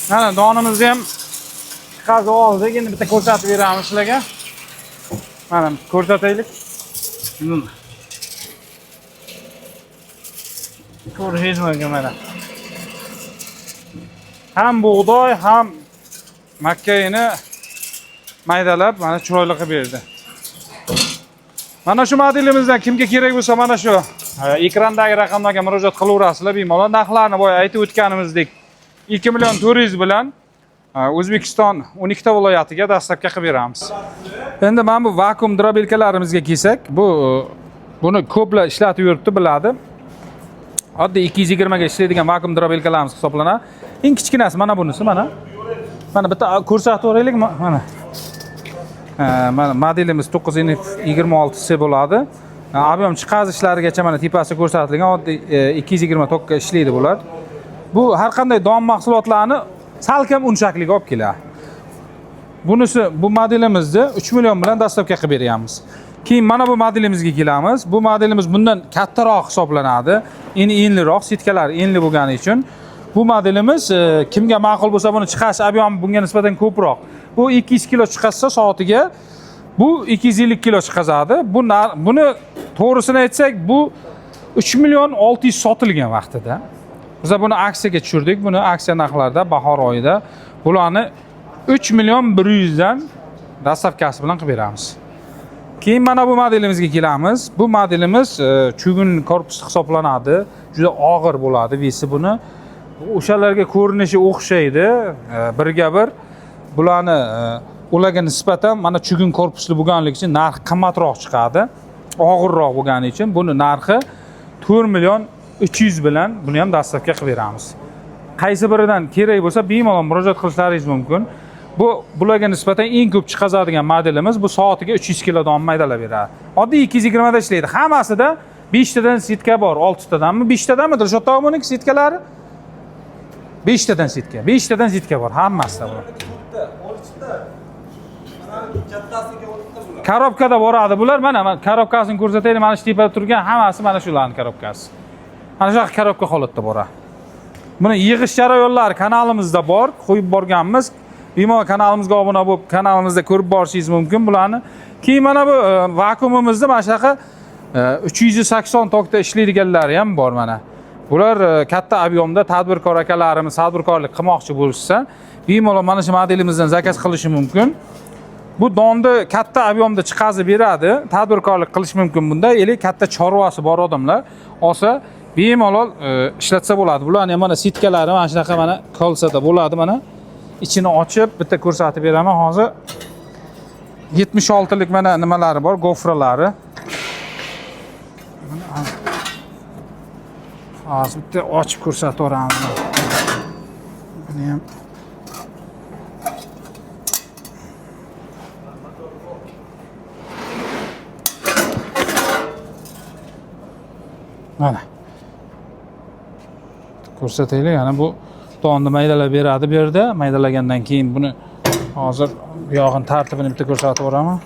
Mana donimizni ham chiqazib oldik. Endi bitta ko'rsatib beramiz sizlarga. Mana ko'rsataylik. Ko'rishingiz mumkin mana. Ham bug'doy, ham makkayini maydalab mana chiroyli qilib berdi. Mana shu modelimizdan kimga kerak bo'lsa mana shu ekrandagi raqamlarga murojaat qilaverasizlar. Bemalol narxlarni boya aytib o'tganimizdek 2 million 400 bilan O'zbekiston 12 ta viloyatiga dastlabki qilib beramiz. Endi mana bu vakuum drobelkalarimizga kelsak, buni ko'plar ishlatib yuribdi, biladi. Oddiy 220 ga ishlaydigan vakuum drobelkalarimiz hisoblanadi. Eng kichkinasi mana bunisi mana. Mana bitta ko'rsatib o'raylik mana. Mana modelimiz 926 C bo'ladi. Ob'yom chiqazishlarigacha mana tepasi ko'rsatilgan oddiy 220 tokka ishlaydi bular. Bu har qanday don mahsulotlarni salkam un shakliga olib keladi. Bunisi bu modelimizni 3 million bilan dastlabki qilib beramiz. Keyin mana bu modelimizga kelamiz. Bu modelimiz bundan kattaroq hisoblanadi. Enliroq, sitkalari enli bo'lgani uchun bu modelimiz kimga ma'qul bo'lsa buni chiqarish ob'yomi bunga nisbatan ko'proq. Bu 200 kilo chiqarsa soatiga bu 250 kilo chiqazadi. Buni to'g'risini aytsak bu 3 million 600 sotilgan vaqtida. Biz buni aksiyaga tushirdik. Buni aksiya narxlarida bahor oyida bularni 3 million 100 dan dastlabkasi bilan qilib beramiz. Keyin mana bu modelimizga kelamiz. Bu modelimiz chugun korpus hisoblanadi. Juda og'ir bo'ladi vesi buni. O'shalarga ko'rinishi o'xshaydi. Birga bir bularni ularga nisbatan mana chugun korpusli bo'lganligi uchun narxi qimmatroq chiqadi. Og'irroq bo'lgani uchun buni narxi 4 million 300 bilan buni ham dastlabki qilib beramiz. Qaysi biridan kerak bo'lsa bemalol murojaat qilishlaringiz mumkin. Bularga nisbatan eng ko'p chiqazadigan modelimiz bu soatiga 300 kilodan maydalab beradi. Oddiy 220 da ishlaydi. Hammasida 5 tadan sitka bor, 6 tadanmi, 5 tadanmi Dilshod tog'ning sitkalari? 5 tadan sitka. 5 tadan sitka bor hammasida bor. Korobkada boradi bular. Mana korobkasini ko'rsataylik. Mana shu tepada turgan hammasi mana shularning korobkasi. Mana shu korobka holatda boradi. Buni yig'ish jarayonlari kanalimizda bor, qo'yib borganmiz. Bemalol kanalimizga obuna bo'lib, kanalimizda ko'rib borishingiz mumkin bularni. Keyin mana bu vakuumimizda mana shunaqa 380 tokda ishlaydiganlari ham bor mana. Bular katta ob'yomda tadbirkor akalarimiz tadbirkorlik qilmoqchi bo'lsa, bemalol mana shu modelimizdan zakaz qilishi mumkin. Bu donni katta ob'yomda chiqazib beradi, tadbirkorlik qilish mumkin bunda. Katta chorvasi bor odamlar olsa bemalol ishlatsa bo'ladi. Bularning mana sitkalari mana shunaqa mana kolsada bo'ladi mana. İçini ochib bitta ko'rsatib beraman hozir. 76 lik mana nimalari bor, gofralari. Hozir bitta ochib ko'rsatib o'raman. Buni ham mana ko'rsataylik. Ana bu donni maydalab beradi bu yerda. Maydalagandan keyin buni hozir bu yog'ini tartibini bitta ko'rsatib o'raman.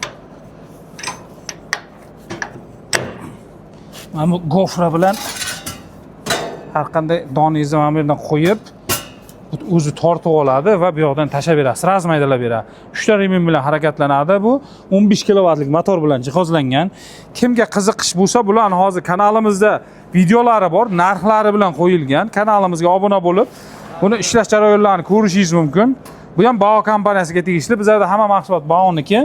Mana bu gofra bilan har qanday donningizni mana bu yerdan qo'yib o'zi tortib oladi va bu yoqdan tashlab beradi. Sraz maydalab beradi. 3 ta remin bilan harakatlanadi. Bu 15 kilovatlik motor bilan jihozlangan. Kimga qiziqish bo'lsa, bularni hozir kanalimizda videolari bor, narxlari bilan qo'yilgan. Kanalimizga obuna bo'lib, buni ishlash jarayonlarini ko'rishingiz mumkin. Bu ham Bao kompaniyasiga tegishli. Bizlarda hamma mahsulot Baoniki.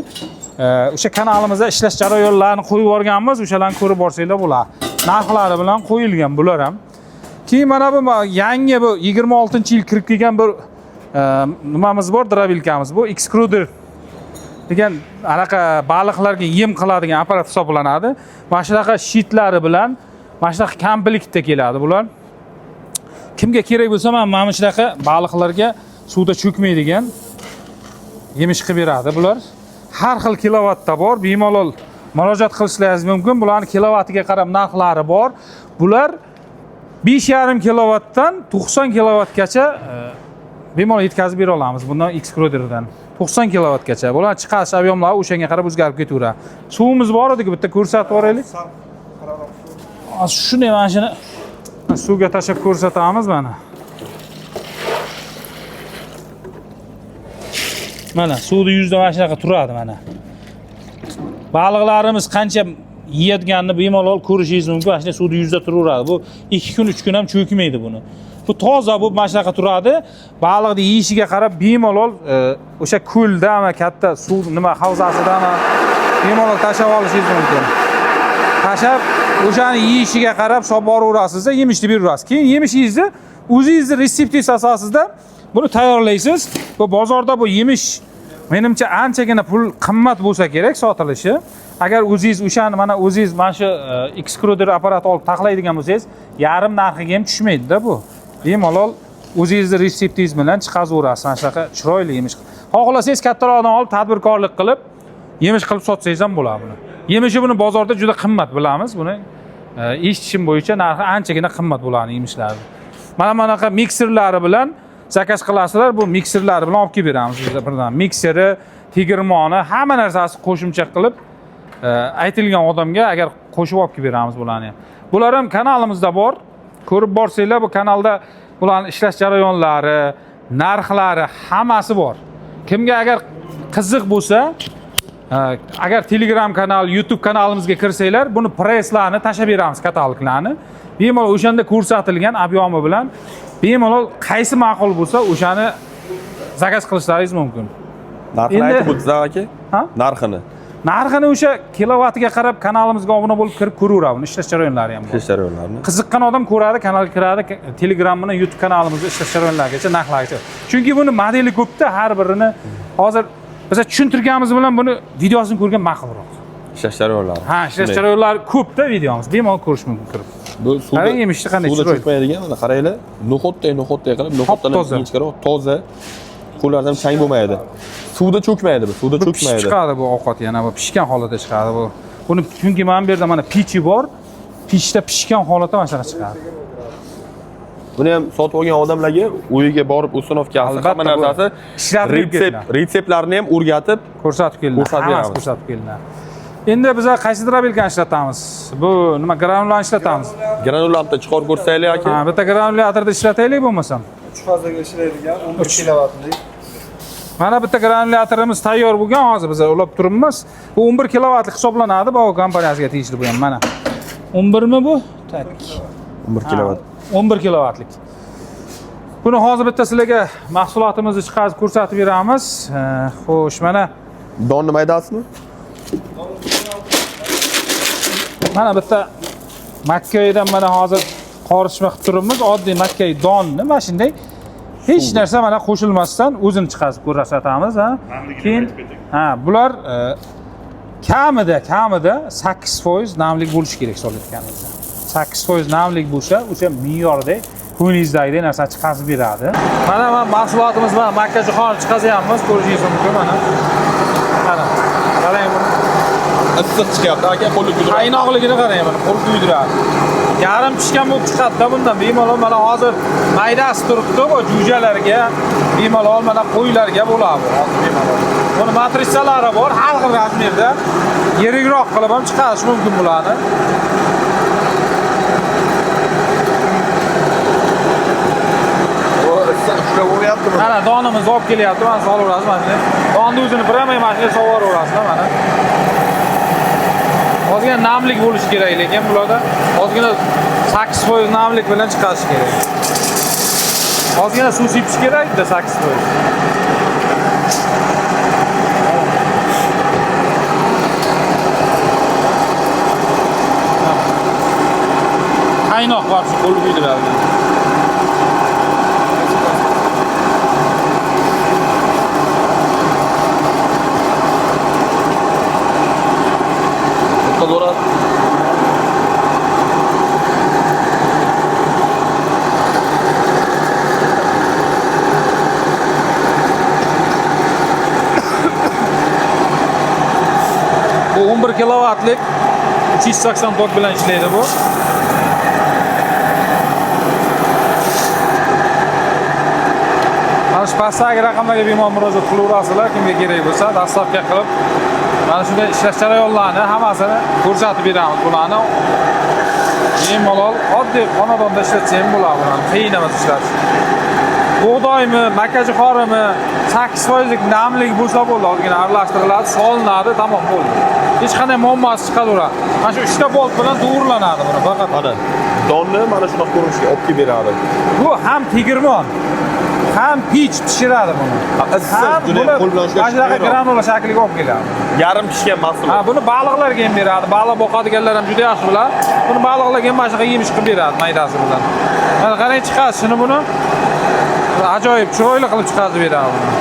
O'sha kanalimizda ishlash jarayonlarini qo'yib yuborganmiz. O'shalarni ko'rib borsanglar bo'ladi. Narxlari bilan qo'yilgan bular ham. Keyin mana bu yangi bu 26-yil kirib kelgan bir nimamiz bor, drabilkamiz. Bu extruder degan anaqa baliqlarga yem qiladigan apparat hisoblanadi. Mana shunaqa shitlari bilan mana shunaqa komplektda keladi bular. Kimga kerak bo'lsa, mana shunaqa baliqlarga suvda cho'kmaydigan yemish qilib beradi bular. Har xil kilovatda bor, bemalol murojaat qilishlaringiz mumkin. Bularning kilovatiga qarab narxlari bor. Bular 5,5 kilovatdan 90 kilovatgacha bemalol yetkazib bera olamiz. Bundan extruderdan 90 kilovatgacha. Bular chiqarish ob'yomlari o'shanga qarab o'zgarib ketaveradi. Suvimiz bor edi, bitta ko'rsatib o'raylik. Shuni mana shuni suvga tashlab ko'rsatamiz mana. Mana suvni yuzda mana shunaqa turadi mana. Baliqlarimiz qancha yeyadiganini bemalol ko'rishingiz mumkin. Mana shunday suvni yuzda turaveradi. Bu 2 kun 3 kun ham cho'kmaydi buni. Bu toza bu mana shunaqa turadi. Baliqni yeyishiga qarab bemalol o'sha ko'ldami, katta suv nima havzasidami bemalol tashlab olishingiz mumkin. Tashlab o'shani yeyishiga qarab solib boraverasiz, yemishni beraverasiz. Keyin yemishingizni o'zingizni retseptingiz asosida buni tayyorlaysiz. Bu bozorda bu yemish menimcha anchagina pul qimmat bo'lsa kerak sotilishi. Agar o'zingiz o'shani mana o'zingiz mana shu extruder apparat olib taxlaydigan bo'lsangiz, yarim narxiga ham tushmaydi-da bu. Bemalol o'zingizning retseptingiz bilan chiqazaverasiz. Mana shunaqa chiroyli yemish. Xohlasangiz kattaroqdan olib tadbirkorlik qilib, yemish qilib sotsangiz ham bo'ladi buni. Yemishi buni bozorda juda qimmat bilamiz. Buni eshitishim bo'yicha narxi anchagina qimmat bo'ladi yemishlarni. Mana bunaqa mikserlari bilan zakaz qilasizlar, bu mikserlar bilan olib kelib beramiz bizda birdan. Mikseri, tegirmoni, hamma narsasi qo'shimcha qilib aytilgan odamga agar qo'shib olib kelib beramiz bularni. Bular ham kanalimizda bor. Ko'rib borsanglar bu kanalda bularning ishlash jarayonlari, narxlari hammasi bor. Kimga agar qiziq bo'lsa, agar Telegram kanal, YouTube kanalimizga kirsanglar, buni preslarni tashlab beramiz, kataloglarni. Bemalol o'shanda ko'rsatilgan ob'yomi bilan bemalol qaysi ma'qul bo'lsa, o'shani zakaz qilishlaringiz mumkin. Narxini aytib o'tsa aka? Ha? Narxini. Narxini o'sha kilovatiga qarab kanalimizga obuna bo'lib kirib ko'raveradi. Buni ishlash jarayonlari ham bor. Ishlash jarayonlarini. Qiziqqan odam ko'radi, kanalga kiradi, Telegram bilan YouTube kanalimizda ishlash jarayonlarigacha narxlargacha. Chunki buni modeli ko'pda, har birini hozir biz tushuntirganimiz bilan buni videosini ko'rgan ma'qulroq. Ishlash jarayonlari. Ha, ishlash jarayonlari ko'pda videomiz. Bemalol ko'rish mumkin kirib. Bu suvda yemishni qanday suvda cho'kmaydigan, mana qaranglar, no'xatday qilib, no'xatdan ingichkaroq, toza. Qo'llardan chang bo'lmaydi. Suvda cho'kmaydi bu, suvda cho'kmaydi. Chiqadi bu ovqat yana bu pishgan holatda chiqadi bu. Buni chunki mana bu yerda mana pechi bor. Pechda pishgan holatda mana shunaqa chiqadi. Buni ham sotib olgan odamlarga uyiga borib uстановка qilsa, hamma narsasi retseptlarni ham o'rgatib ko'rsatib keldi. Ko'rsatib beramiz. Ko'rsatib keldi. Endi biz qaysi drabilkani ishlatamiz? Bu nima granulani ishlatamiz? Granulantni chiqarib ko'rsaylik aka. Ha, bitta granulyatorda ishlataylik bo'lmasam. 3 fazaga ishlaydigan 11 kilovatlik. Mana bitta granulyatorimiz tayyor bo'lgan, hozir biz ulab turibmiz. Bu 11 kilovatlik hisoblanadi, bu kompaniyasiga tegishli bu ham mana. 11 mi bu? Tak. 11 kilovat. 11 kilovatlik. Buni hozir bitta sizlarga mahsulotimizni chiqarib ko'rsatib beramiz. Xo'sh, mana Donni maydasimi? mana bitta makkayidan mana hozir qorishma qilib turibmiz. Oddiy makkay donni mana shunday hech narsa mana qo'shilmasdan o'zini chiqarib ko'rsatamiz, ha. Keyin bular kamida 8% namlik bo'lishi kerak solayotganimizda. 8% namlik bo'lsa, o'sha me'yorda ko'nglingizdagidek narsa chiqarib beradi. Mana mahsulotimiz mana makkajixon chiqazyapmiz, ko'rishingiz mumkin mana. Mana. Qarang buni. Issiq chiqyapti aka, qo'lni kuydiradi. Qaynoqligini qarang mana, qo'l kuydiradi. Yarim pishgan bo'lib chiqadi-da bundan. Bemalol mana hozir maydasi turibdi, bu jo'jalarga, bemalol mana qo'ylarga bo'ladi. Hozir bemalol. Buni matrisalari bor, har xil razmerda. Yirikroq qilib ham chiqarish mumkin bo'ladi. Mana donimizni olib kelyapti, mana solaverasiz mana. Donni o'zini biramay mashinaga sovoraverasiz mana. Ozgina namlik bo'lishi kerak, lekin bularda ozgina 8% namlik bilan chiqarish kerak. Ozgina suv sepish kerak-da 8%. Qaynoq vaqti qo'lga kuydiradi. Bu 11 kilovatlik 380 tok bilan ishlaydi bu. Mana shu pastdagi raqamlarga bemalol murojaat qilaverasizlar, kimga kerak bo'lsa, dastlabki qilib mana shunday ishlash jarayonlarini hammasini ko'rsatib beramiz bularni. Bemalol oddiy xonadonda ishlatsa ham bo'ladi bularni, qiyin emas ishlash. Bug'doymi, makkajixorimi 8%lik namlik bo'lsa bo'ldi, ozgina aralashtiriladi, solinadi, tamom bo'ldi. Hech qanday muammosi chiqaveradi. Mana shu 3 ta bolt bilan to'g'rilanadi buni faqat. Mana donni mana shunaqa ko'rinishga olib kelib beradi. Bu ham tegirmon, ham pech pishiradi buni. Issiq juda qo'l bilan mana shunaqa granula shakliga olib keladi. Yarim pishgan mahsulot. Ha, buni baliqlarga ham beradi. Baliq boqadiganlar ham juda yaxshi biladi. Buni baliqlarga ham mana shunaqa yemish qilib beradi maydasi bilan. Mana qarang chiqarishini buni. Ajoyib chiroyli qilib chiqarib beradi buni.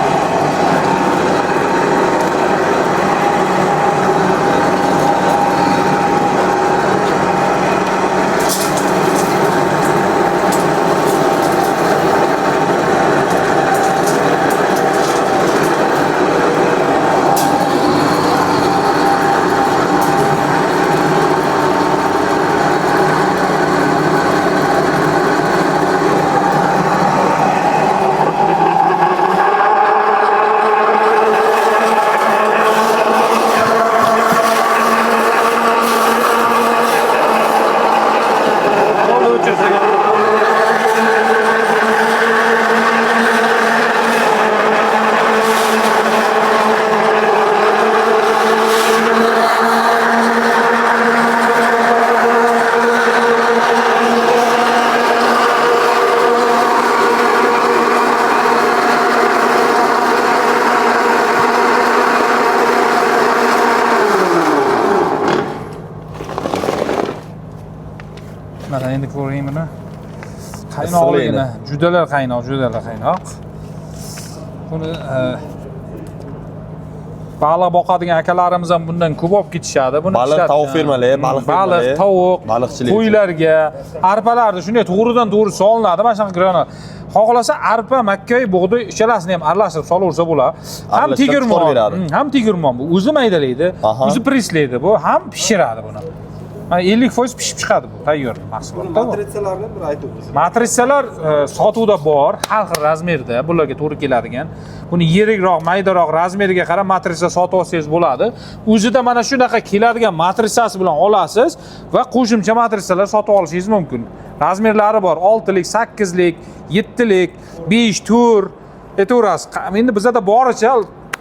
Mana endi ko'ring buni. Qaynoqligini, judalar qaynoq. Buni baliq boqadigan akalarimiz ham bundan ko'p olib ketishadi. Buni baliq, tovuq fermalari, baliq, tovuq, baliqchilik, qo'ylarga, arpalarni shunday to'g'ridan-to'g'ri solinadi. Mana shunaqa granul. Xohlasa arpa, makkay, bug'doy ichalasini ham aralashtirib solaversa bo'ladi. Ham tegirmon, ham tegirmon bu o'zi maydalaydi, o'zi preslaydi bu, ham pishiradi buni. Mana 50% pishib chiqadi bu tayyor mahsulotda. Matritsalarni bir aytib o'tsangiz. Matritsalar sotuvda bor, har xil razmerda, bularga to'g'ri keladigan. Buni yirikroq, maydaroq razmeriga qarab matritsa sotib olsangiz bo'ladi. O'zida mana shunaqa keladigan matritsasi bilan olasiz va qo'shimcha matritsalar sotib olishingiz mumkin. Razmerlari bor: 6lik, 8lik, 7lik, 5 tur, aytaverasiz. Endi bizda boricha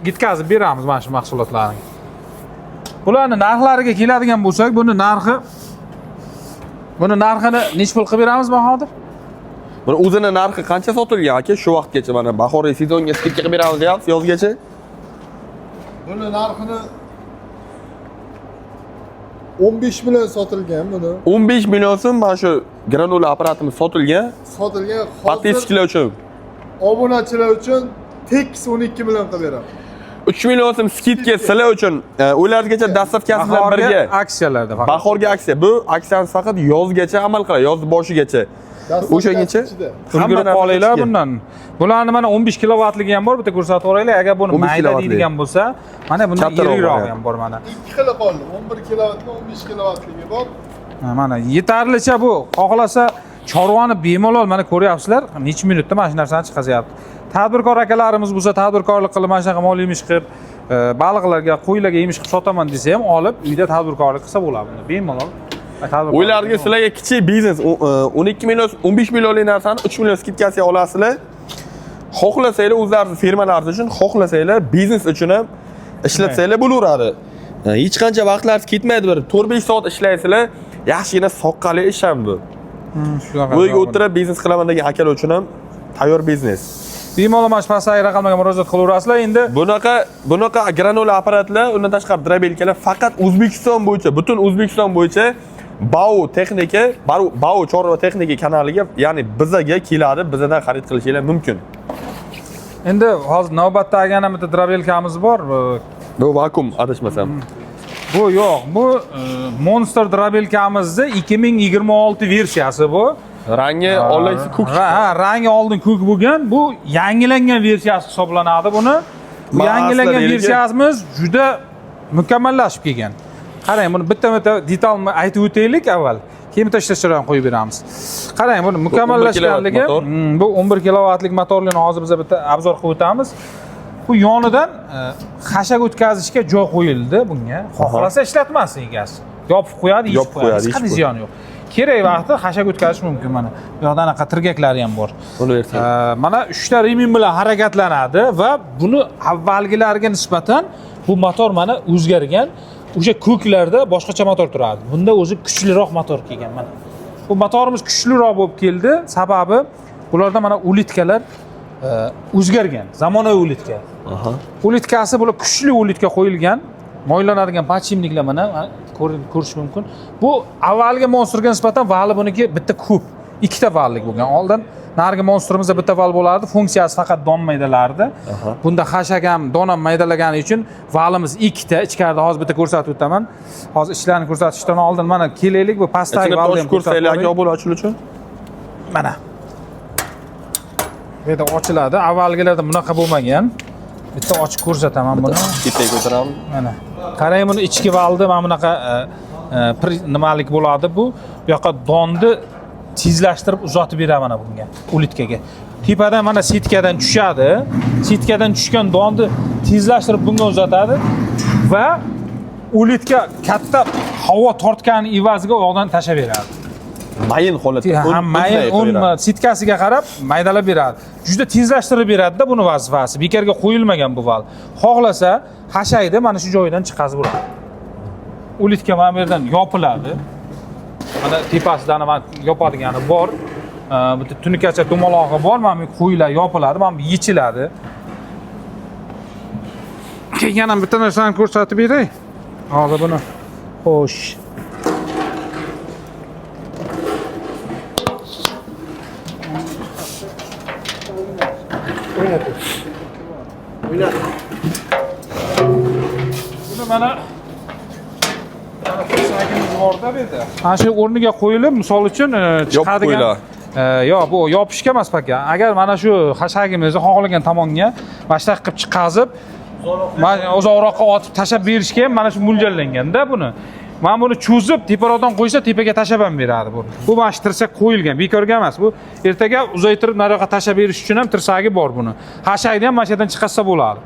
yetkazib beramiz mana shu mahsulotlarni. Bularning narxlariga keladigan bo'lsak, buni narxini necha pul qilib beramiz Bahodir? Buni o'zini narxi qancha sotilgan aka shu vaqtgacha? Mana bahoriy sezonga skidka qilib beramiz deyapsiz yozgacha. Buni narxini 15 million sotilgan buni. 15 million so'm mana shu granula apparatimiz sotilgan. Sotilgan hozir Podpischiklar uchun obunachilar uchun tekis 12 million qilib beraman. 3 million so'm skidka sizlar uchun ulargacha dastavkasi bilan birga aksiyalarda faqat. bahorgi aksiya. Bu aksiyamiz faqat yozgacha amal qiladi, yoz boshigacha. O'shangacha Qilib qolinglar bundan. Bularni mana 15 kilovatligi ham bor, bitta ko'rsatib o'raylik. Agar buni mayda deydigan bo'lsa, mana bundan yirikroq ham bor mana. Ikki xili qoldi. 11 kilovatli, 15 kilovatligi bor. Mana yetarlicha bu. Xohlasa chorvani bemalol mana ko'ryapsizlar, necha minutda mana shu narsani chiqazyapti. Tadbirkor akalarimiz bo'lsa, tadbirkorlik qilib mana shunaqa mol yemish qilib, baliqlarga, qo'ylarga yemish qilib sotaman desa ham olib, uyda tadbirkorlik qilsa bo'ladi. Bemalol. O'ylarga sizlarga kichik biznes 12 million, 15 millionlik narsani 3 million skidkasiga olasizlar. Xohlasanglar o'zlaringiz firmalaringiz uchun, xohlasanglar biznes uchun ham ishlatsanglar bo'laveradi. Hech qancha vaqtlaringiz ketmaydi, bir 4-5 soat ishlaysizlar, yaxshigina soqqali ish ham bu. Bu yerga o'tirib biznes qilaman degan akalar uchun ham tayyor biznes. Bemalol mana shu pastdagi raqamlarga murojaat qilaverasizlar. Endi bunaqa granula apparatlar, undan tashqari drabelkalar faqat O'zbekiston bo'yicha, butun O'zbekiston bo'yicha Bau texnika, Bau chorva texnika kanaliga, ya'ni bizaga keladi, bizadan xarid qilishingiz mumkin. endi hozir navbatdagi yana bitta drabelkamiz bor. Bu vakuum adashmasam. Bu yo'q, bu Monster drabelkamizning 2026 versiyasi bu. Rangi oldin ko'k. Ha, rangi oldin ko'k bo'lgan. Bu yangilangan versiyasi hisoblanadi buni. Bu yangilangan versiyamiz juda mukammallashib kelgan. Qarang, buni bitta-bitta detalni aytib o'taylik avval. Keyin bitta ishlashlarni qo'yib beramiz. Qarang, buni mukammallashganligi, bu 11 kilovatlik motorlarni hozir biz bitta obzor qilib o'tamiz. Bu yonidan xashak o'tkazishga joy qo'yildi bunga. Xohlasa ishlatmasin egasi. Yopib qo'yadi, yechib qo'yadi. Hech qanday ziyoni yo'q. Kerak vaqtda xashak o'tkazish mumkin mana. Bu yoqda anaqa tirgaklari ham bor. Buni versiya. Mana 3 ta remin bilan harakatlanadi va buni avvalgilariga nisbatan bu motor mana o'zgargan. O'sha ko'klarda boshqacha motor turadi. Bunda o'zi kuchliroq motor kelgan mana. Bu motorimiz kuchliroq bo'lib keldi. Sababi bularda mana ulitkalar o'zgargan. Zamonaviy ulitka. Ulitkasi bular kuchli ulitka qo'yilgan. Moylanadigan podshimniklar mana ko'rish mumkin. Bu avvalgi Monsterga nisbatan vali buniki bitta ko'p. Ikkita vallik bo'lgan. Oldin narigi Monsterimizda bitta val bo'lardi, funksiyasi faqat don maydalardi. Bunda xashak ham don ham maydalagani uchun valimiz ikkita. Ichkarida hozir bitta ko'rsatib o'taman. Hozir ishlarni ko'rsatishdan oldin mana kelaylik, bu pastdagi valni ham ko'rsataylik aka bo'la ochilish uchun. Mana. Bu yerda ochiladi. Avvalgilarda bunaqa bo'lmagan. Bitta ochib ko'rsataman buni. Ketaga ko'taraman. Mana. Qarang, buni ichki valda mana bunaqa nimalik bo'ladi bu. Bu yoqqa donni tezlashtirib uzatib beraman mana bunga, ulitkaga. Tepadan mana sitkadan tushadi. Sitkadan tushgan donni tezlashtirib bunga uzatadi va ulitka katta havo tortgani evaziga u yoqdan tashlab beradi. Mayin holatda. Mayin sitkasiga qarab maydalab beradi. Juda tezlashtirib beradi-da buni vazifasi. Bekarga qo'yilmagan bu val. Xohlasa hashayda mana shu joyidan chiqazib uradi. Ulitka mana bu yerdan yopiladi. Mana tepasidan mana yopadigani bor. Bitta tunikacha to'molog'i bor. Mana bu qo'yiladi, yopiladi, mana bu yechiladi. Yana bitta narsani ko'rsatib beray. Hozir buni. Xo'sh. Buni mana kursagimiz borda bu yerda. Ana shu o'rniga qo'yilib, misol uchun chiqadigan. Yo'q, bu yopishga emas paka. Agar mana shu xashagimizni xohlagan tomonga mashtaq qilib chiqazib, uzoqroqqa otib tashab berishga ham mana shu mo'ljallangan-da buni. Men buni cho'zib, teparoqdan qo'ysa, tepaga tashab ham beradi bu. Bu mana shu tirsak qo'yilgan, bekorga emas. Bu ertaga uzaytirib nariyoqqa tashab berish uchun ham tirsagi bor buni. Hashayni ham mana shu yerdan chiqarsa bo'ladi.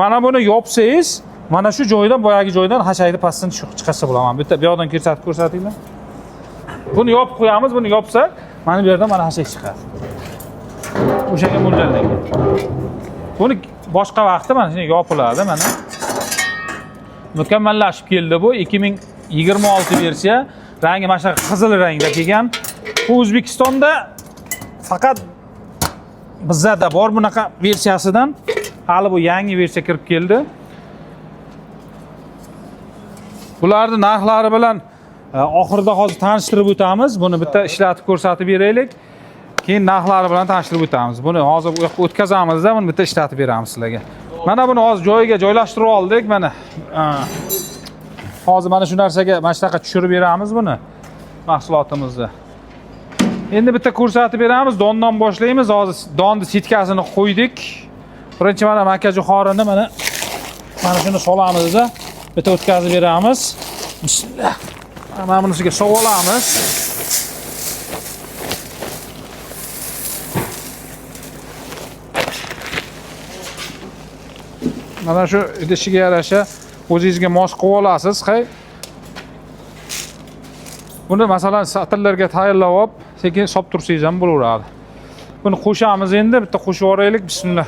Mana buni yopsangiz, mana shu joydan, boyagi joydan hashayni pastdan chiqarsa bo'ladi. Mana bu yoqdan ko'rsatinglar. Buni yopib qo'yamiz, buni yopsak, mana bu yerdan mana hashay chiqadi. O'shaga mo'ljallangan. Buni boshqa vaqtda mana shunday yopiladi mana. Mukammallashib keldi bu 2026 versiya. Rangi mana shu qizil rangda kelgan. Bu O'zbekistonda faqat bizda bor bunaqa versiyasidan. Hali bu yangi versiya kirib keldi. Bularning narxlari bilan oxirida hozir tanishtirib o'tamiz. Buni bitta ishlatib ko'rsatib beraylik. Keyin narxlari bilan tanishtirib o'tamiz. Buni hozir bu yoqqa o'tkazamizda, buni bitta ishlatib beramiz sizlarga. Mana buni hozir joyiga joylashtirib oldik mana. Hozir mana shu narsaga mana shunaqa tushirib beramiz buni mahsulotimizni. Endi bitta ko'rsatib beramiz, dondan boshlaymiz. Hozir donni sitkasini qo'ydik. Birinchi mana makajo'xorini mana shuni solamizda, bitta o'tkazib beramiz. Bismillah. Mana bunisiga sovolamiz. Mana shu idishiga yarasha o'zingizga mos qilib olasiz. Buni masalan satirlarga tayyorlab olib, sekin solib tursangiz ham bo'laveradi. Buni qo'shamiz endi, bitta qo'shib yuboraylik. Bismillah.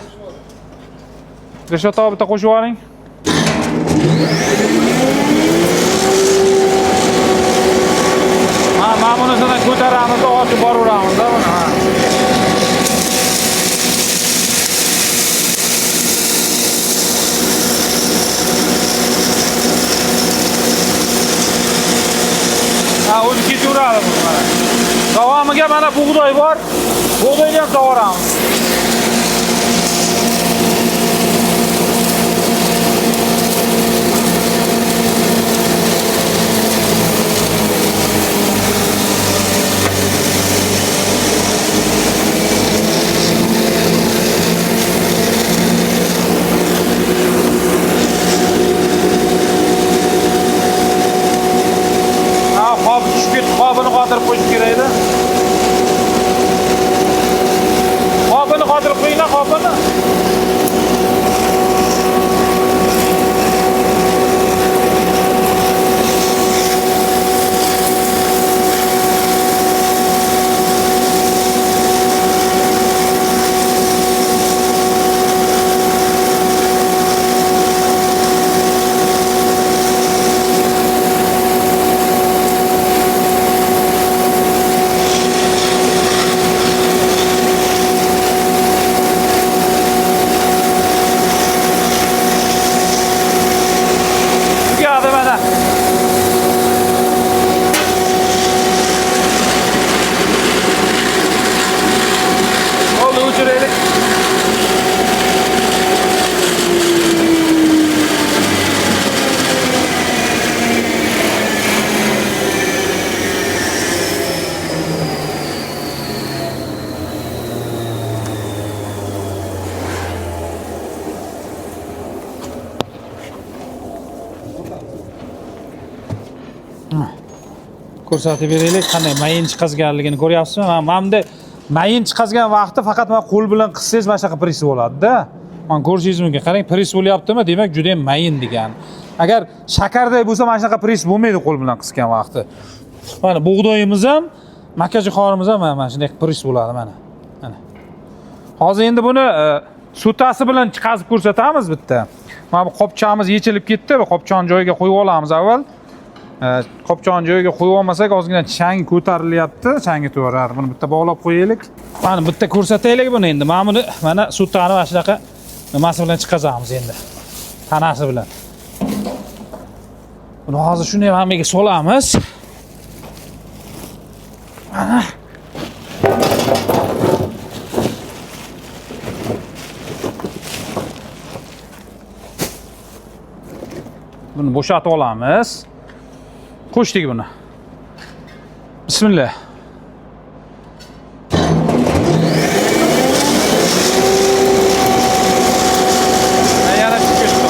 Rishot aka bitta qo'shib yuboring. Mana bunisidan ko'taramiz, ochib boraveramiz buni. O'zi ketaveradi bu mana. Davomiga mana bug'doy bor. Bug'doyni ham sug'oramiz. Qobini qotirib qo'yish kerak edi. Qobini qotirib qo'yinglar, qobini. Ko'rsatib beraylik, qanday mayin chiqazganligini ko'ryapsizmi? Mana bunda mayin chiqazgan vaqtda faqat mana qo'l bilan qissangiz mana shunaqa pris bo'ladi-da. Mana ko'rishingiz mumkin. Qarang, pris bo'lyaptimi? Demak, juda ham mayin degani. Agar shakarday bo'lsa, mana shunaqa pris bo'lmaydi qo'l bilan qisgan vaqti. Mana bug'doyimiz ham, makajo'xorimiz ham mana shunday pris bo'ladi mana. Mana. Hozir endi buni sutasi bilan chiqazib ko'rsatamiz bitta. Mana bu qopchamiz yechilib ketdi. Bu qopchani joyiga qo'yib olamiz avval. Qopchani joyiga qo'yib olmasak, ozgina chang ko'tarilyapti. Changi to'g'radi. Buni bitta bog'lab qo'yaylik. Mana bitta ko'rsataylik buni endi. Mana buni mana sutani mana shunaqa nimasi bilan chiqazamiz endi. Tanasi bilan. Buni hozir shuni ham hammaga solamiz. Mana buni bo'shatib olamiz. Qo'shdik buni. Bismillah. Yana chiqib ketdi.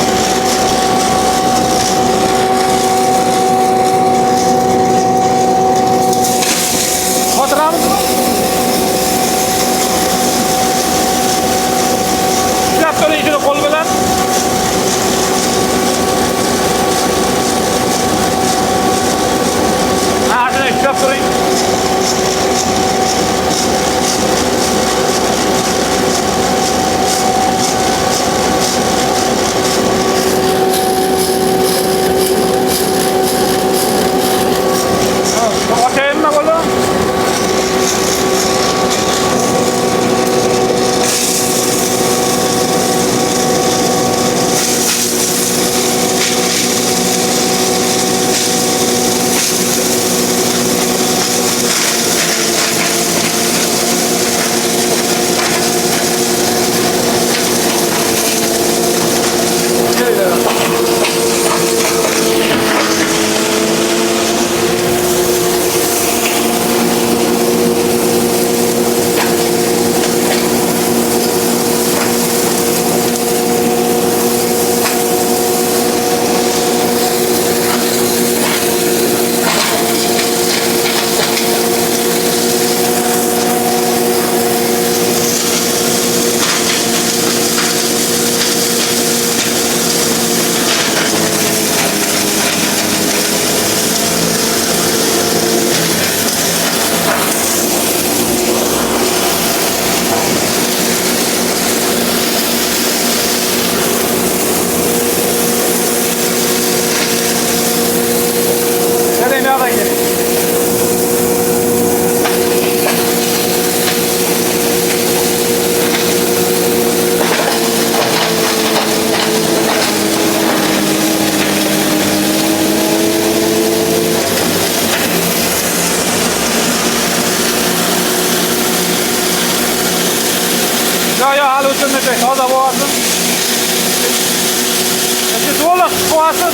Yo, hali o'chirmaydi. Toza bo'lsin. Ichi to'liq qo'ysin.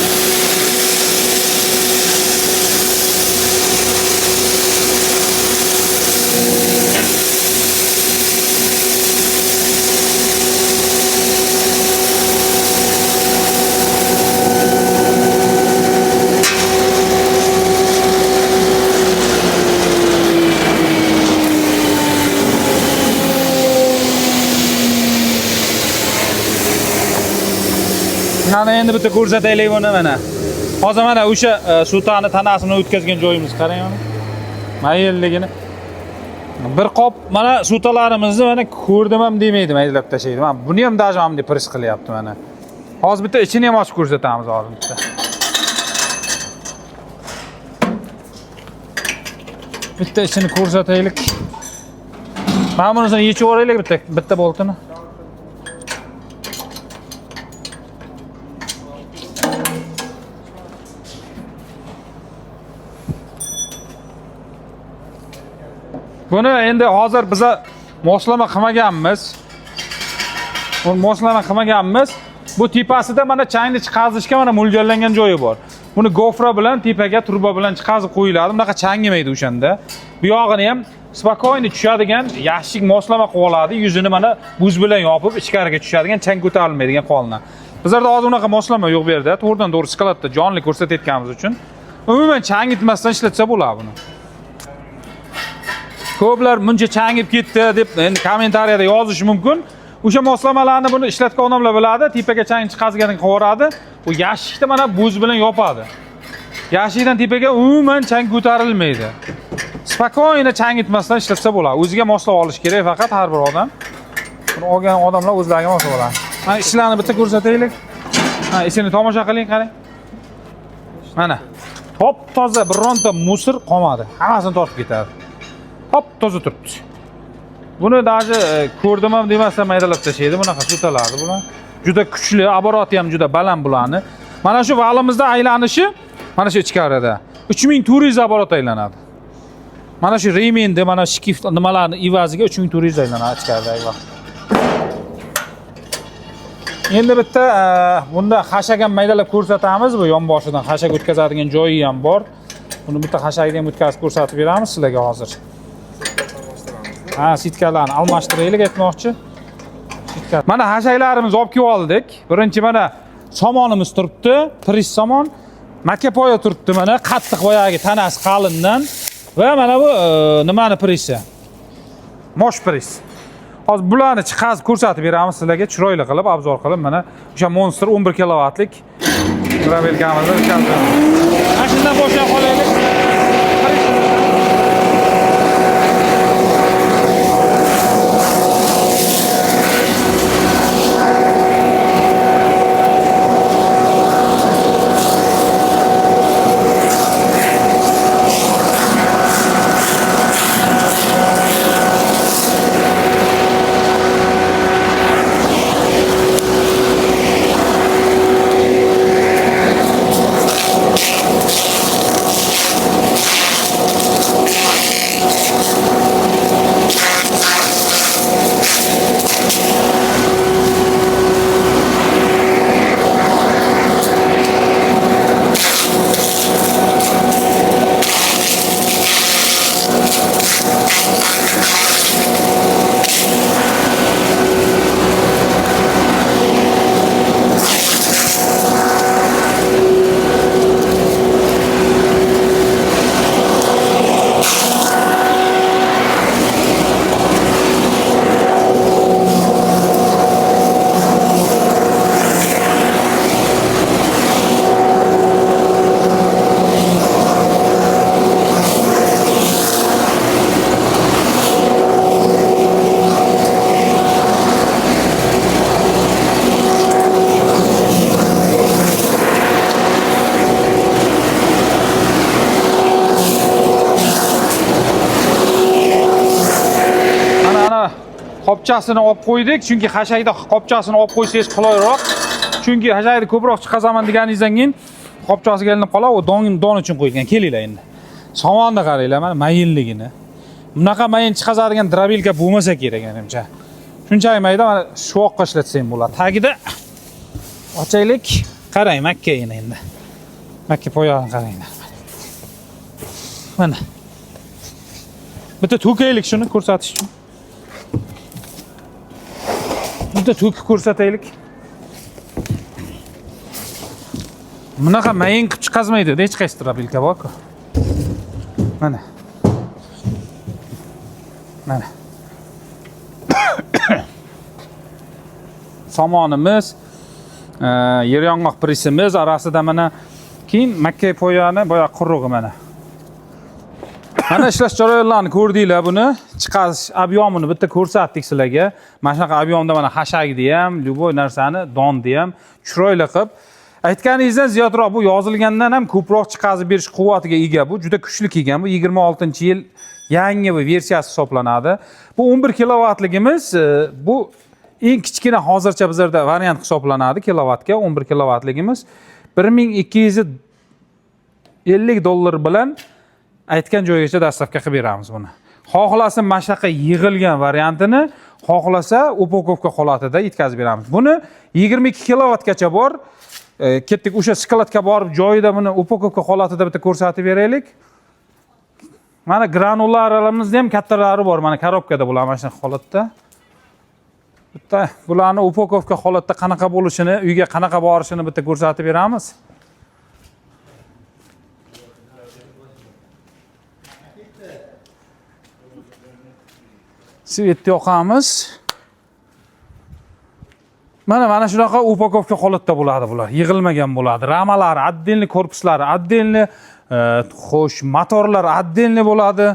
Mana endi bitta ko'rsataylik buni mana. Hozir mana o'sha sutani tanasini o'tkazgan joyimiz qarang mana. Mayilligini. Bir qop mana sutalarimizni mana ko'rdim ham demaydi, maydalab tashlaydi. Mana buni ham даже ham deb pris qilyapti mana. Hozir bitta ichini ham ochib ko'rsatamiz hozir bitta. Bitta ichini ko'rsataylik. Mana bunisini yechib olaylik bitta boltini. Buni endi hozir biz moslama qilmaganmiz. Bu tepasida mana changni chiqazishga mana mo'ljallangan joyi bor. Buni gofra bilan tepaga turba bilan chiqazib qo'yiladi. Bunaqa chang yemaydi o'shanda. Bu yog'ini ham spokойно tushadigan yashik moslama qilib oladi. Yuzini mana buz bilan yopib ichkariga tushadigan, chang ko'tarilmaydigan qolna. Bizlarda hozir unaqa moslama yo'q bu yerda. To'g'ridan-to'g'ri skladda jonli ko'rsatayotganimiz uchun umuman chang yetmasdan ishlatsa bo'ladi buni. Ko'plar buncha changib ketdi deb endi kommentariyada yozish mumkin. O'sha moslamalarni buni ishlatgan odamlar biladi, tepaga chang chiqazganini qo'yadi. Bu yashikni mana buz bilan yopadi. Yashikdan tepaga umuman chang ko'tarilmaydi. Spokойно chang yetmasdan ishlatsa bo'ladi. O'ziga moslab olish kerak faqat har bir odam. Buni olgan odamlar o'zlariga moslab oladi. Mana ishlarni bitta ko'rsataylik. Ha, ishini tomosha qiling, qarang. Mana top toza bironta musor qolmadi. Hammasini tortib ketadi. Hop, toza turibdi. Buni даже ko'rdim ham demasam maydalab tashlaydi. Bunaqa sutalardi bular. Juda kuchli, aboroti ham juda baland bularni. Mana shu valimizda aylanishi mana shu ichkarida 3400 aborot aylanadi. Mana shu remenni, mana shu shift nimalarni ivaziga 3400 aylanadi ichkaridagi vaqt. Endi bitta bunda hashaga maydalab ko'rsatamiz. Bu yonboshidan hashak o'tkazadigan joyi ham bor. Buni bitta hashagini ham o'tkazib ko'rsatib beramiz sizlarga hozir. Ha, sitkalarni almashtiraylik aytmoqchi. Mana hashaylarimizni olib kelib oldik. Birinchi mana somonimiz turibdi, pris somon. Makapoya turibdi mana, qattiq boyagi tanasi qalindan va mana bu nimani prisi? Mosh pris. Hozir bularni chiqazib ko'rsatib beramiz sizlarga chiroyli qilib, obzor qilib mana o'sha Monster 11 kilovatlik drabelkamizni chiqazamiz. Mana shundan boshlab qolaylik. Qopchasini olib qo'ydik, chunki hashayda qopchasini olib qo'ysangiz qulayroq. Chunki hashayda ko'proq chiqazaman deganingizdan keyin qopchasiga ilinib qoladi, u don uchun qo'yilgan. Kelinglar endi. Somonni qaranglar, mana mayinligini. Bunaqa mayin chiqazadigan drabelka bo'lmasa kerak menimcha. shunchaki mayda mana shu yoqqa ishlatsam bo'ladi. Tagida ochaylik. Qarang, makkagina endi. Makka poyog'ini qaranglar. Mana. Bitta to'kaylik shuni ko'rsatish uchun. Bitta to'kib ko'rsataylik. Bunaqa mayin qilib chiqazmaydi, hech qaysi drabilka bor-ku. Mana. Mana. Somonimiz, yer yong'oq prisimiz orasida mana keyin makka poyani boya qurug'i mana. Mana ishlash jarayonlarini ko'rdinglar buni. Chiqarish ob'yomini bitta ko'rsatdik sizlarga. Mana shunaqa ob'yomda mana hashagni ham, любой narsani, donni ham chiroyli qilib aytganingizdan ziyodroq bu yozilgandan ham ko'proq chiqazib berish quvvatiga ega bu. Juda kuchli kelgan bu 26-yil yangi bir versiyasi hisoblanadi. Bu 11 kilovatligimiz bu eng kichkina hozircha bizlarda variant hisoblanadi kilovatga 11 kilovatligimiz 1250 dollar bilan aytgan joyigacha dastavka qilib beramiz buni. Xohlasa mashaqa yig'ilgan variantini, xohlasa upakovka holatida yetkazib beramiz. Buni 22 kilovatgacha bor. Ketdik o'sha skladga borib joyida buni upakovka holatida bitta ko'rsatib beraylik. Mana granullarimizni ham kattalari bor. Mana korobkada bular mana shunaqa holatda. Bitta bularni upakovka holatda qanaqa bo'lishini, uyga qanaqa borishini bitta ko'rsatib beramiz. Svetni yoqamiz. Mana shunaqa upakovka holatda bo'ladi bular. Yig'ilmagan bo'ladi. Ramalari, отдельный korpuslari, отдельный xo'sh, motorlar отдельный bo'ladi.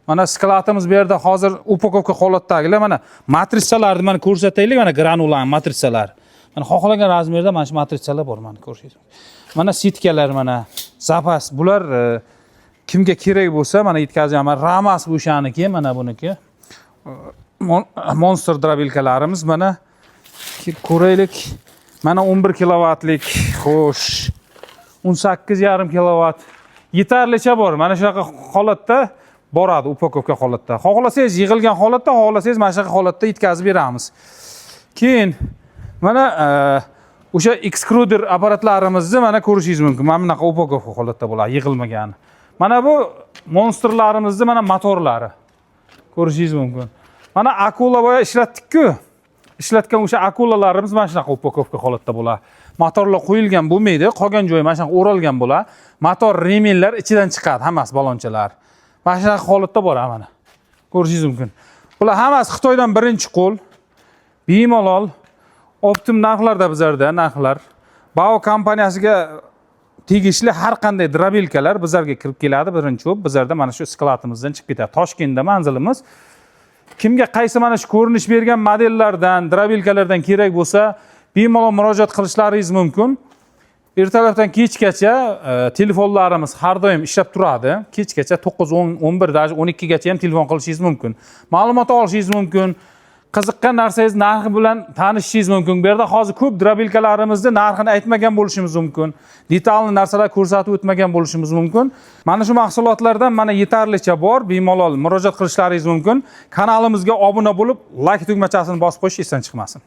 Mana skladimiz bu yerda hozir upakovka holatdagilar. Mana matrisalarni mana ko'rsataylik, mana granular matrisalar. Mana xohlagan razmerda mana shu matrisalar bor, mana ko'rishingiz. Mana sitkalar, mana zapas. Bular kimga kerak bo'lsa, mana yetkazaman. Ramas bu shaniki, mana buniki. Monster drabilkalarimiz mana ko'raylik. Mana 11 kilovatlik, xo'sh, 18,5 kilovat. Yetarlicha bor. Mana shunaqa holatda boradi upakovka holatda. Xohlasangiz yig'ilgan holatda, xohlasangiz mana shunaqa holatda yetkazib beramiz. Keyin mana o'sha extruder apparatlarimizni mana ko'rishingiz mumkin. Mana bunaqa upakovka holatda bo'ladi, yig'ilmagan. Mana bu monsterlarimizni mana motorlari. Ko'rishingiz mumkin. Mana akula boya ishlatdik-ku. Ishlatgan o'sha akulalarimiz mana shunaqa upakovka holatda bo'ladi. Motorlar qo'yilgan bo'lmaydi, qolgan joyi mana shunaqa o'ralgan bo'ladi. Motor remenlar ichidan chiqadi, hammasi balonchalar. Mana shunaqa holatda bor mana. Ko'rishingiz mumkin. Bular hammasi Xitoydan birinchi qo'l. Bemalol optim narxlarda bizlarda narxlar. Bao kompaniyasiga tegishli har qanday drabilkalar bizlarga kirib keladi. Birinchi bo'lib bizlarda mana shu skladimizdan chiqib ketadi. Toshkentda manzilimiz. Kimga qaysi mana shu ko'rinish bergan modellardan, drabilkalardan kerak bo'lsa, bemalol murojaat qilishlaringiz mumkin. Ertalabdan kechgacha telefonlarimiz har doim ishlab turadi. Kechgacha 9, 10, 11, даже 12 gacha ham telefon qilishingiz mumkin. Ma'lumot olishingiz mumkin. Qiziqqan narsangiz narxi bilan tanishishingiz mumkin. Bu yerda hozir ko'p drabilkalarimizni narxini aytmagan bo'lishimiz mumkin. Detalli narsalar ko'rsatib o'tmagan bo'lishimiz mumkin. Mana shu mahsulotlardan mana yetarlicha bor. Bemalol murojaat qilishlaringiz mumkin. Kanalimizga obuna bo'lib, like tugmachasini bosib qo'yish esdan chiqmasin.